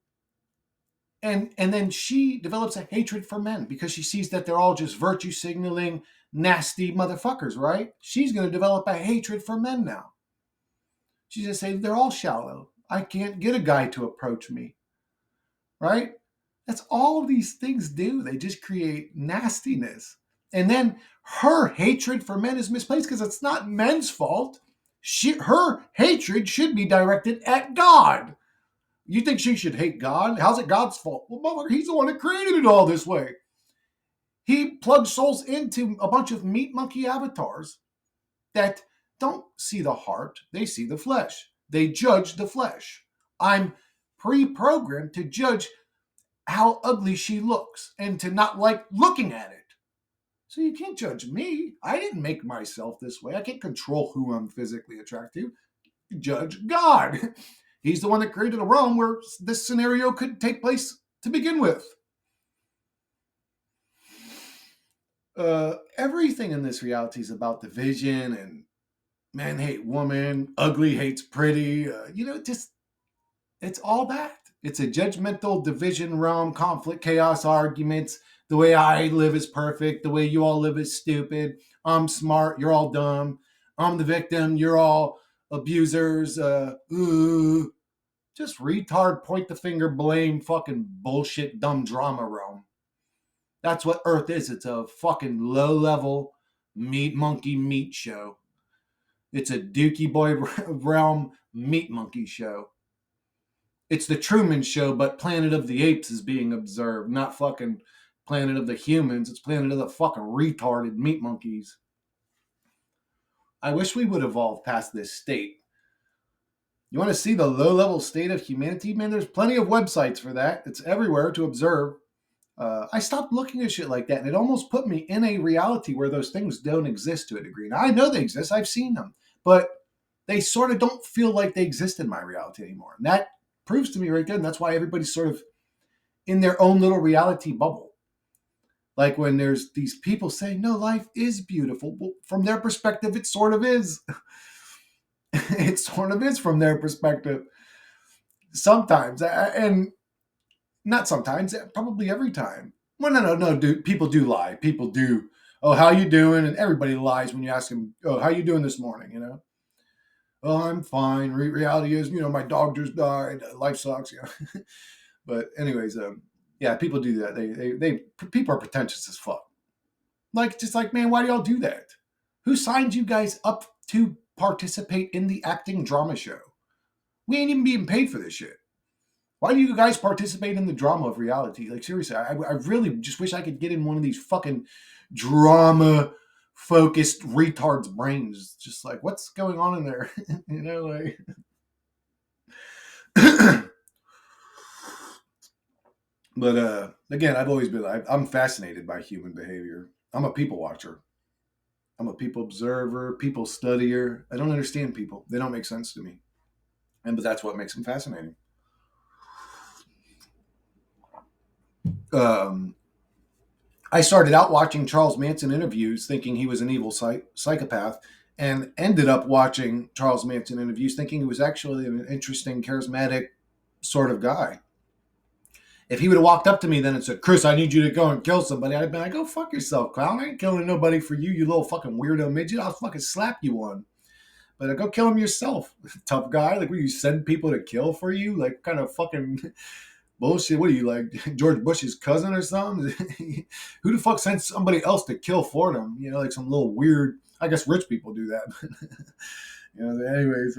and then she develops a hatred for men because she sees that they're all just virtue signaling nasty motherfuckers, right? She's going to develop a hatred for men now. She's going to say they're all shallow. I can't get a guy to approach me, right? That's all these things do. They just create nastiness. And then her hatred for men is misplaced because it's not men's fault. Her hatred should be directed at God. You think she should hate God? How's it God's fault? Well, motherfucker, he's the one that created it all this way. He plugged souls into a bunch of meat monkey avatars that don't see the heart. They see the flesh. They judge the flesh. I'm pre-programmed to judge how ugly she looks and to not like looking at it. So you can't judge me. I didn't make myself this way. I can't control who I'm physically attracted to. Judge God. He's the one that created a realm where this scenario could take place to begin with. Everything in this reality is about division and man hate woman, ugly hates pretty. It's all that. It's a judgmental division realm, conflict, chaos, arguments. The way I live is perfect. The way you all live is stupid. I'm smart. You're all dumb. I'm the victim. You're all abusers. Just retard, point the finger, blame, fucking bullshit, dumb drama realm. That's what Earth is. It's a fucking low level meat monkey meat show. It's a Dookie Boy realm meat monkey show. It's the Truman Show, but Planet of the Apes is being observed, not fucking Planet of the Humans. It's Planet of the fucking retarded meat monkeys. I wish we would evolve past this state. You want to see the low level state of humanity? Man, there's plenty of websites for that. It's everywhere to observe. I stopped looking at shit like that, and it almost put me in a reality where those things don't exist to a degree. Now, I know they exist, I've seen them, but they sort of don't feel like they exist in my reality anymore. And that proves to me right there, and that's why everybody's sort of in their own little reality bubble. Like when there's these people saying, no, life is beautiful. Well, from their perspective, it sort of is. It sort of is from their perspective. Sometimes, and not sometimes, probably every time. Well, no, dude, people do lie. People do. Oh, how you doing? And everybody lies when you ask them, oh, how you doing this morning? You know, oh, I'm fine. Reality is, my dog just died. Life sucks. But anyways, yeah, people do that. They people are pretentious as fuck. Like, just like, man, why do y'all do that? Who signed you guys up to participate in the acting drama show? We ain't even being paid for this shit. Why do you guys participate in the drama of reality? Like, seriously, I really just wish I could get in one of these fucking drama focused retards' brains. Just like, what's going on in there? Like. But again, I've always been, I'm fascinated by human behavior. I'm a people watcher. I'm a people observer, people studier. I don't understand people. They don't make sense to me. But that's what makes them fascinating. Um, I started out watching Charles Manson interviews thinking he was an evil psychopath, and ended up watching Charles Manson interviews thinking he was actually an interesting, charismatic sort of guy. If he would have walked up to me then and said, Chris, I need you to go and kill somebody, I'd have been like, go fuck yourself, clown. I ain't killing nobody for you, you little fucking weirdo midget. I'll fucking slap you one. But go kill him yourself, tough guy. Like, will you send people to kill for you? Like, kind of fucking bullshit. What are you, like George Bush's cousin or something? Who the fuck sends somebody else to kill for them? Like some little weird. I guess rich people do that. Anyways.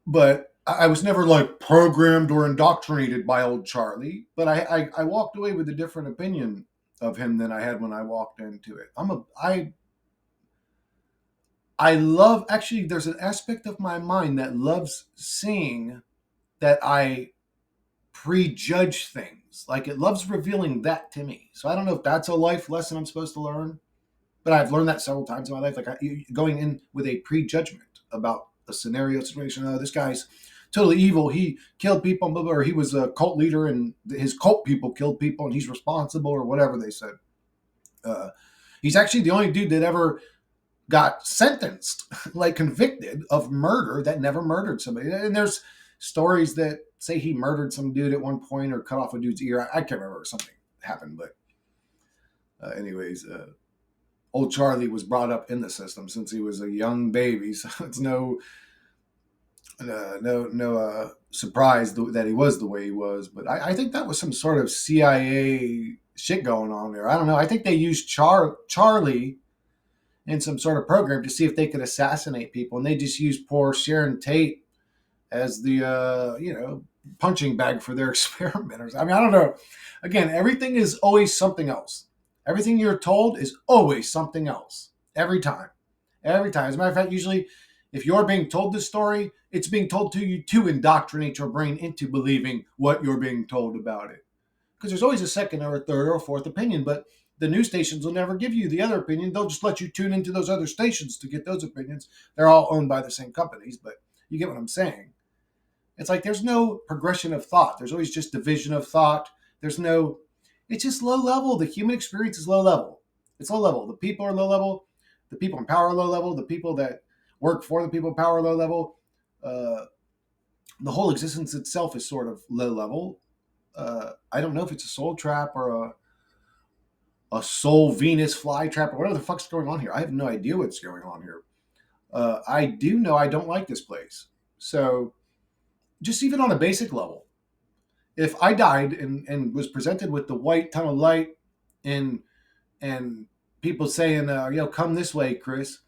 But I was never like programmed or indoctrinated by old Charlie. But I walked away with a different opinion of him than I had when I walked into it. I love, actually, there's an aspect of my mind that loves seeing that I prejudge things. Like, it loves revealing that to me. So I don't know if that's a life lesson I'm supposed to learn, but I've learned that several times in my life. Like, going in with a prejudgment about a scenario, situation. Oh, this guy's totally evil. He killed people, or he was a cult leader and his cult people killed people and he's responsible, or whatever they said. He's actually the only dude that ever got sentenced, like convicted of murder, that never murdered somebody. And there's stories that say he murdered some dude at one point or cut off a dude's ear. I can't remember, something happened, but anyways, old Charlie was brought up in the system since he was a young baby, so it's no surprise that he was the way he was. But I think that was some sort of CIA shit going on there. I don't know. I think they used Charlie in some sort of program to see if they could assassinate people, and they just used poor Sharon Tate as the punching bag for their experimenters. I mean, I don't know. Again, everything is always something else. Everything you're told is always something else. Every time. Every time. As a matter of fact, usually if you're being told this story, it's being told to you to indoctrinate your brain into believing what you're being told about it. Because there's always a second or a third or a fourth opinion, but the news stations will never give you the other opinion. They'll just let you tune into those other stations to get those opinions. They're all owned by the same companies, but you get what I'm saying. It's like there's no progression of thought. There's always just division of thought. It's just low level. The human experience is low level. It's low level. The people are low level. The people in power are low level. The people that work for the people in power are low level. The whole existence itself is sort of low level. I don't know if it's a soul trap or a soul Venus flytrap or whatever the fuck's going on here. I have no idea what's going on here. I do know I don't like this place. So just even on a basic level, if I died and was presented with the white tunnel light and people saying, come this way, Chris,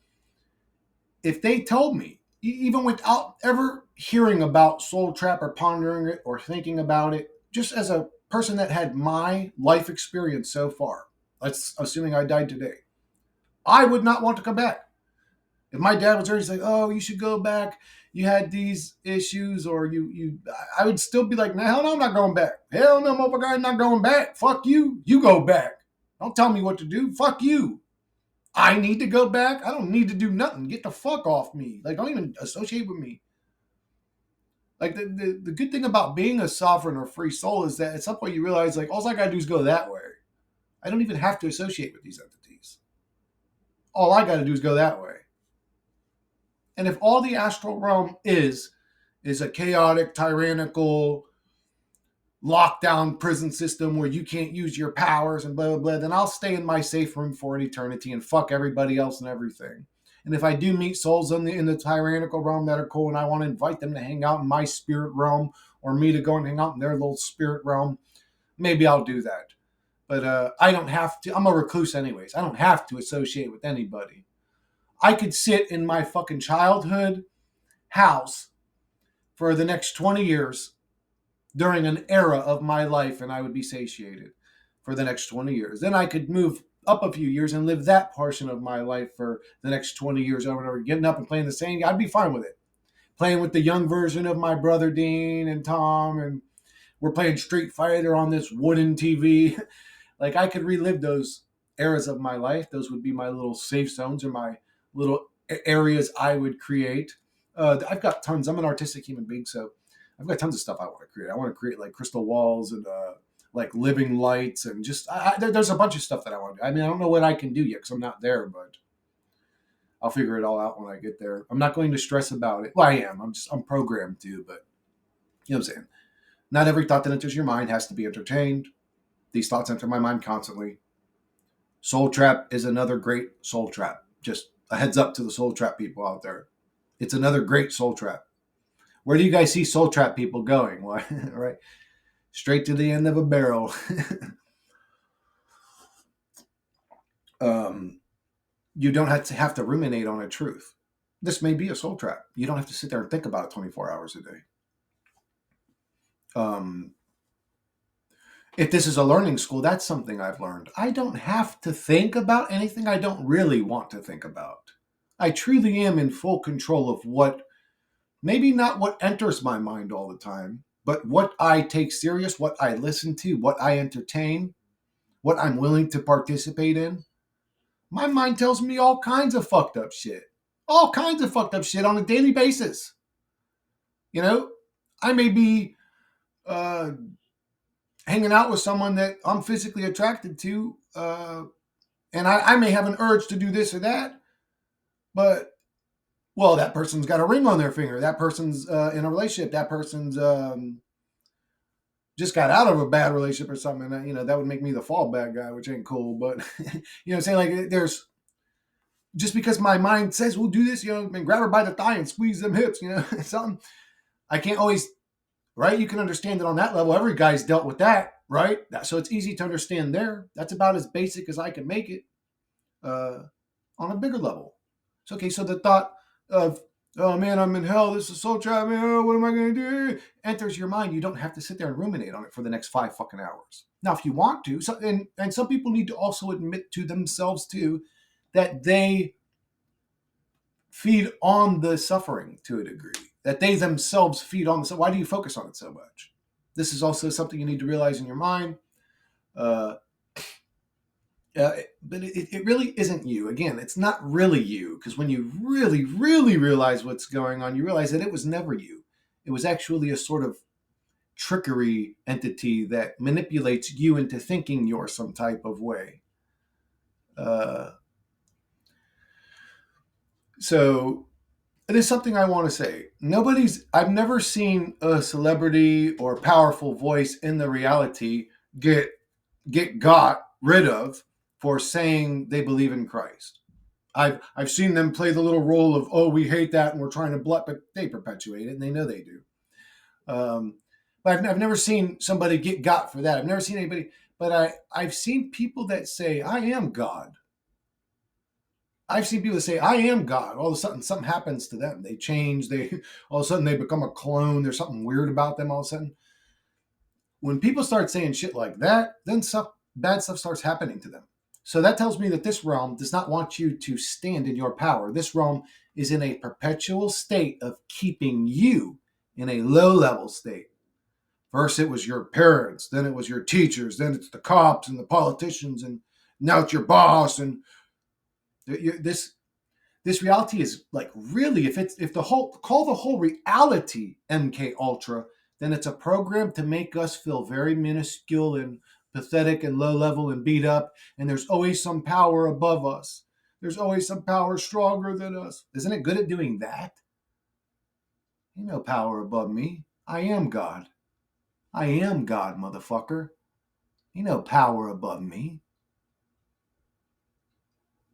if they told me, even without ever hearing about Soul Trap or pondering it or thinking about it, just as a person that had my life experience so far, let's assuming I died today, I would not want to come back. If my dad was already saying, "Oh, you should go back. You had these issues," or I would still be like, "No, hell no, I'm not going back. Hell no, motherfucker, I'm not going back. Fuck you. You go back. Don't tell me what to do. Fuck you. I need to go back. I don't need to do nothing. Get the fuck off me. Like, don't even associate with me." Like the good thing about being a sovereign or free soul is that at some point you realize, like, all I gotta do is go that way. I don't even have to associate with these entities. All I gotta do is go that way. And if all the astral realm is a chaotic, tyrannical, lockdown prison system where you can't use your powers and blah blah blah, then I'll stay in my safe room for an eternity and fuck everybody else and everything. And if I do meet souls in the tyrannical realm that are cool and I want to invite them to hang out in my spirit realm or me to go and hang out in their little spirit realm, maybe I'll do that. But I don't have to. I'm a recluse anyways. I don't have to associate with anybody. I could sit in my fucking childhood house for the next 20 years during an era of my life and I would be satiated for the next 20 years. Then I could move up a few years and live that portion of my life for the next 20 years or whatever, getting up and playing the same. I'd be fine with it. Playing with the young version of my brother Dean and Tom, and we're playing Street Fighter on this wooden TV. Like, I could relive those eras of my life. Those would be my little safe zones or my little areas I would create. I've got tons. I'm an artistic human being, so I've got tons of stuff I want to create. I want to create like crystal walls and like living lights and just there's a bunch of stuff that I want to do. I mean, I don't know what I can do yet because I'm not there, but I'll figure it all out when I get there. I'm not going to stress about it. Well, I am. I'm programmed to, but you know what I'm saying. Not every thought that enters your mind has to be entertained. These thoughts enter my mind constantly. Soul Trap is another great soul trap. Just a heads up to the soul trap people out there. It's another great soul trap. Where do you guys see soul trap people going? Why, right? Straight to the end of a barrel. You don't have to ruminate on a truth. This may be a soul trap. You don't have to sit there and think about it 24 hours a day. If this is a learning school, that's something I've learned. I don't have to think about anything I don't really want to think about. I truly am in full control of what, maybe not what enters my mind all the time, but what I take serious, what I listen to, what I entertain, what I'm willing to participate in. My mind tells me all kinds of fucked up shit. All kinds of fucked up shit on a daily basis. You know, I may be hanging out with someone that I'm physically attracted to, and I may have an urge to do this or that, but, well, that person's got a ring on their finger. That person's in a relationship. That person's just got out of a bad relationship or something. And, that would make me the fall bad guy, which ain't cool. But, I'm saying, like, there's, just because my mind says we'll do this, and grab her by the thigh and squeeze them hips, something. I can't always, right? You can understand it on that level. Every guy's dealt with that, right? So it's easy to understand there. That's about as basic as I can make it on a bigger level. It's okay. So the thought of, oh man, I'm in hell. This is soul trap. Man, oh, what am I going to do? Enters your mind. You don't have to sit there and ruminate on it for the next 5 fucking hours. Now, if you want to, and some people need to also admit to themselves too that they feed on the suffering to a degree, that they themselves feed on the suffering. Why do you focus on it so much? This is also something you need to realize in your mind. But it really isn't you. Again, it's not really you, because when you really, really realize what's going on, you realize that it was never you. It was actually a sort of trickery entity that manipulates you into thinking you're some type of way. So it is something I want to say. I've never seen a celebrity or powerful voice in the reality get got rid of for saying they believe in Christ. I've seen them play the little role of, oh, we hate that and we're trying to but they perpetuate it and they know they do. But I've never seen somebody get got for that. I've never seen anybody, but I've seen people that say, I am God. I've seen people say, I am God. All of a sudden, something happens to them. They change. All of a sudden they become a clone. There's something weird about them all of a sudden. When people start saying shit like that, then bad stuff starts happening to them. So that tells me that this realm does not want you to stand in your power. This realm is in a perpetual state of keeping you in a low level state. First, it was your parents, then it was your teachers, then it's the cops and the politicians, and now it's your boss. And this reality is like really, if the whole call the whole reality MK Ultra, then it's a program to make us feel very minuscule and pathetic and low level and beat up. And there's always some power above us. There's always some power stronger than us. Isn't it good at doing that? Ain't no power above me. I am God. I am God, motherfucker. Ain't no power above me.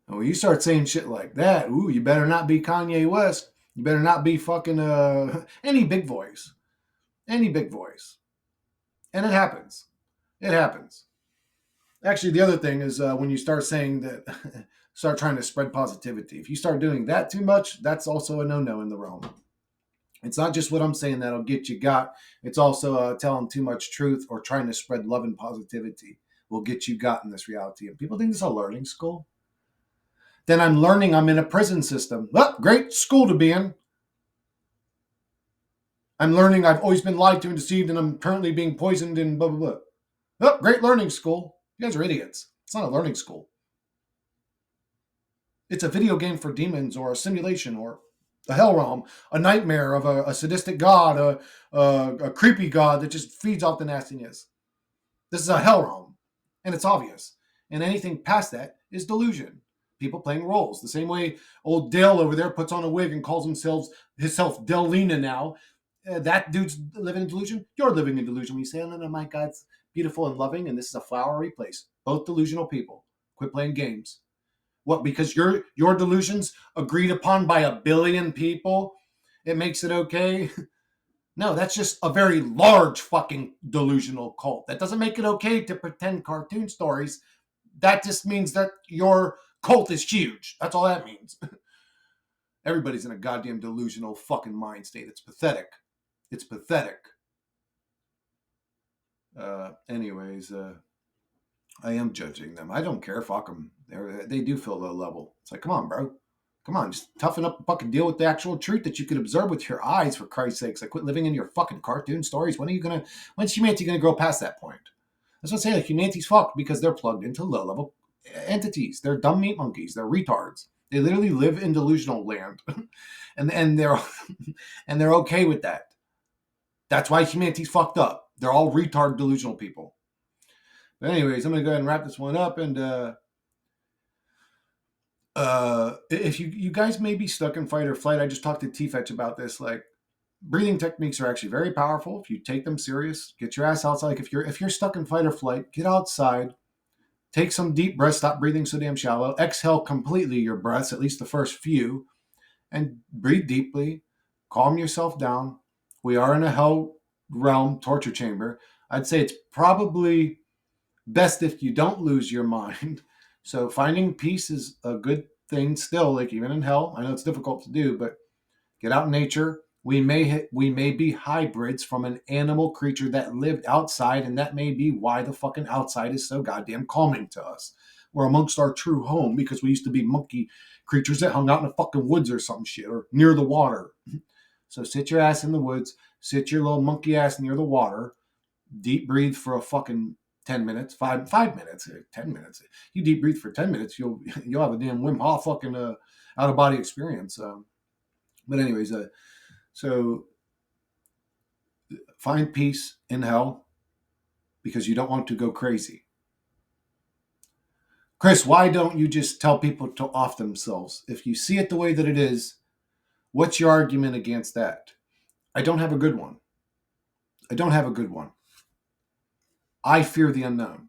And when you start saying shit like that, ooh, you better not be Kanye West. You better not be fucking any big voice. Any big voice. And it happens. It happens. Actually, the other thing is when you start saying that, start trying to spread positivity. If you start doing that too much, that's also a no-no in the realm. It's not just what I'm saying that'll get you got. It's also telling too much truth or trying to spread love and positivity will get you got in this reality. And people think this is a learning school. Then I'm learning I'm in a prison system. Well, great school to be in. I'm learning I've always been lied to and deceived, and I'm currently being poisoned and blah, blah, blah. Oh, great learning school. You guys are idiots. It's not a learning school. It's a video game for demons or a simulation or a hell realm, a nightmare of a sadistic god, a creepy god that just feeds off the nastiness. This is a hell realm, and it's obvious. And anything past that is delusion. People playing roles. The same way old Dale over there puts on a wig and calls himself Delina now. That dude's living in delusion. You're living in delusion when you say, oh, no, my God's beautiful and loving, and this is a flowery place. Both delusional people. Quit playing games. What, because your delusions agreed upon by a billion people, it makes it okay? No, that's just a very large fucking delusional cult. That doesn't make it okay to pretend cartoon stories. That just means that your cult is huge. That's all that means. Everybody's in a goddamn delusional fucking mind state. It's pathetic. It's pathetic. Anyways, I am judging them. I don't care. Fuck them. They do feel low level. It's like, come on, bro. Come on, just toughen up and fucking deal with the actual truth that you could observe with your eyes, for Christ's sakes. Like, quit living in your fucking cartoon stories. When's humanity gonna grow past that point? That's what I'm saying. Like, humanity's fucked because they're plugged into low-level entities. They're dumb meat monkeys. They're retards. They literally live in delusional land, and they're and they're okay with that. That's why humanity's fucked up. They're all retard delusional people. But anyways, I'm gonna go ahead and wrap this one up. And if you guys may be stuck in fight or flight, I just talked to T-Fetch about this. Like, breathing techniques are actually very powerful if you take them serious. Get your ass outside. Like, if you're stuck in fight or flight, get outside. Take some deep breaths. Stop breathing so damn shallow. Exhale completely your breaths, at least the first few, and breathe deeply. Calm yourself down. We are in a hell realm torture chamber. I'd say it's probably best if you don't lose your mind. So finding peace is a good thing still, like even in hell. I know it's difficult to do, but get out in nature. We may be hybrids from an animal creature that lived outside, and that may be why the fucking outside is so goddamn calming to us. We're amongst our true home because we used to be monkey creatures that hung out in the fucking woods or some shit, or near the water. So sit your ass in the woods, sit your little monkey ass near the water, deep breathe for a fucking 10 minutes, 5 minutes, 10 minutes. You deep breathe for 10 minutes, you'll have a damn Wim Hof fucking out of body experience. But anyways, so find peace in hell because you don't want to go crazy. Chris, why don't you just tell people to off themselves? If you see it the way that it is, what's your argument against that? I don't have a good one. I fear the unknown.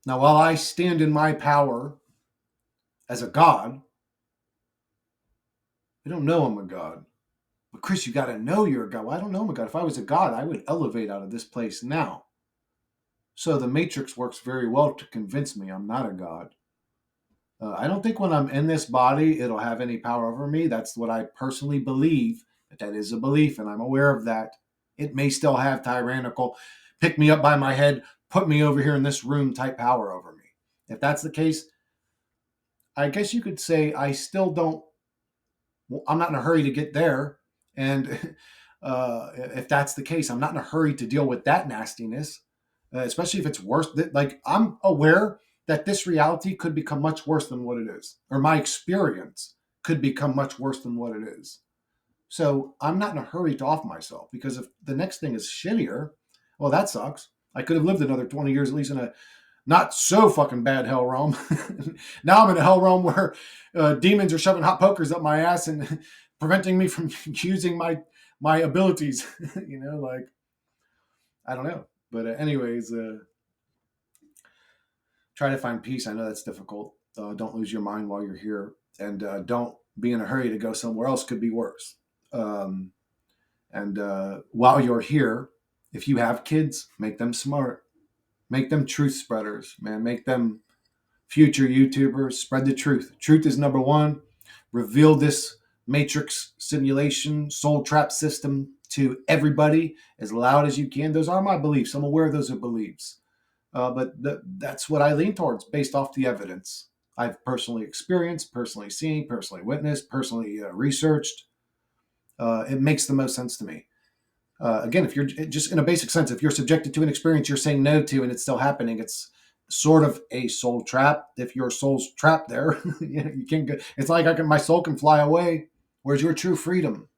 Now, while I stand in my power as a god, I don't know I'm a god. But Chris, you got to know you're a god. Well, I don't know I'm a god. If I was a god, I would elevate out of this place now. So the Matrix works very well to convince me I'm not a god. I don't think when I'm in this body, it'll have any power over me. That's what I personally believe. But that is a belief, and I'm aware of that. It may still have tyrannical, pick me up by my head, put me over here in this room type power over me. If that's the case, I guess you could say I still don't, well, I'm not in a hurry to get there. And if that's the case, I'm not in a hurry to deal with that nastiness, especially if it's worse. Like, I'm aware that this reality could become much worse than what it is, or my experience could become much worse than what it is. So I'm not in a hurry to off myself, because if the next thing is shittier, well, that sucks. I could have lived another 20 years at least in a not so fucking bad hell realm. Now I'm in a hell realm where demons are shoving hot pokers up my ass and preventing me from using my abilities. Like, I don't know. But anyways, try to find peace. I know that's difficult. Don't lose your mind while you're here, and don't be in a hurry to go somewhere else. Could be worse. Um, and while you're here, if you have kids, make them smart. Make them truth spreaders, man. Make them future YouTubers. Spread the truth. Truth is number one. Reveal this matrix simulation, soul trap system to everybody as loud as you can. Those are my beliefs. I'm aware those are beliefs. But that's what I lean towards based off the evidence I've personally experienced, personally seen, personally witnessed, personally researched. It makes the most sense to me. Again, if you're just in a basic sense, if you're subjected to an experience you're saying no to and it's still happening, it's sort of a soul trap. If your soul's trapped there, you can't go. It's like my soul can fly away. Where's your true freedom?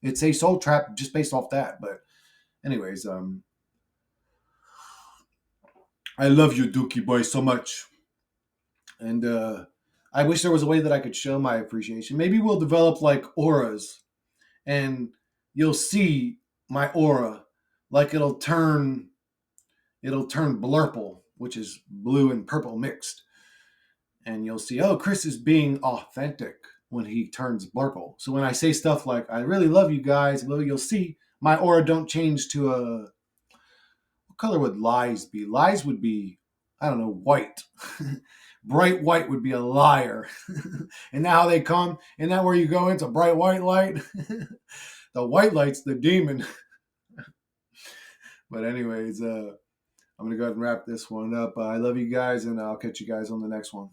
It's a soul trap just based off that. But anyways, I love you, Dookie boy, so much, and I wish there was a way that I could show my appreciation. Maybe we'll develop like auras, and you'll see my aura, like it'll turn blurple, which is blue and purple mixed. And you'll see, oh, Chris is being authentic when he turns blurple. So when I say stuff like, I really love you guys, well, you'll see my aura don't change to what color would lies be? Lies would be, I don't know, white. Bright white would be a liar. And now they come, and that where you go into bright white light? The white light's the demon. But anyways, I'm going to go ahead and wrap this one up. I love you guys, and I'll catch you guys on the next one.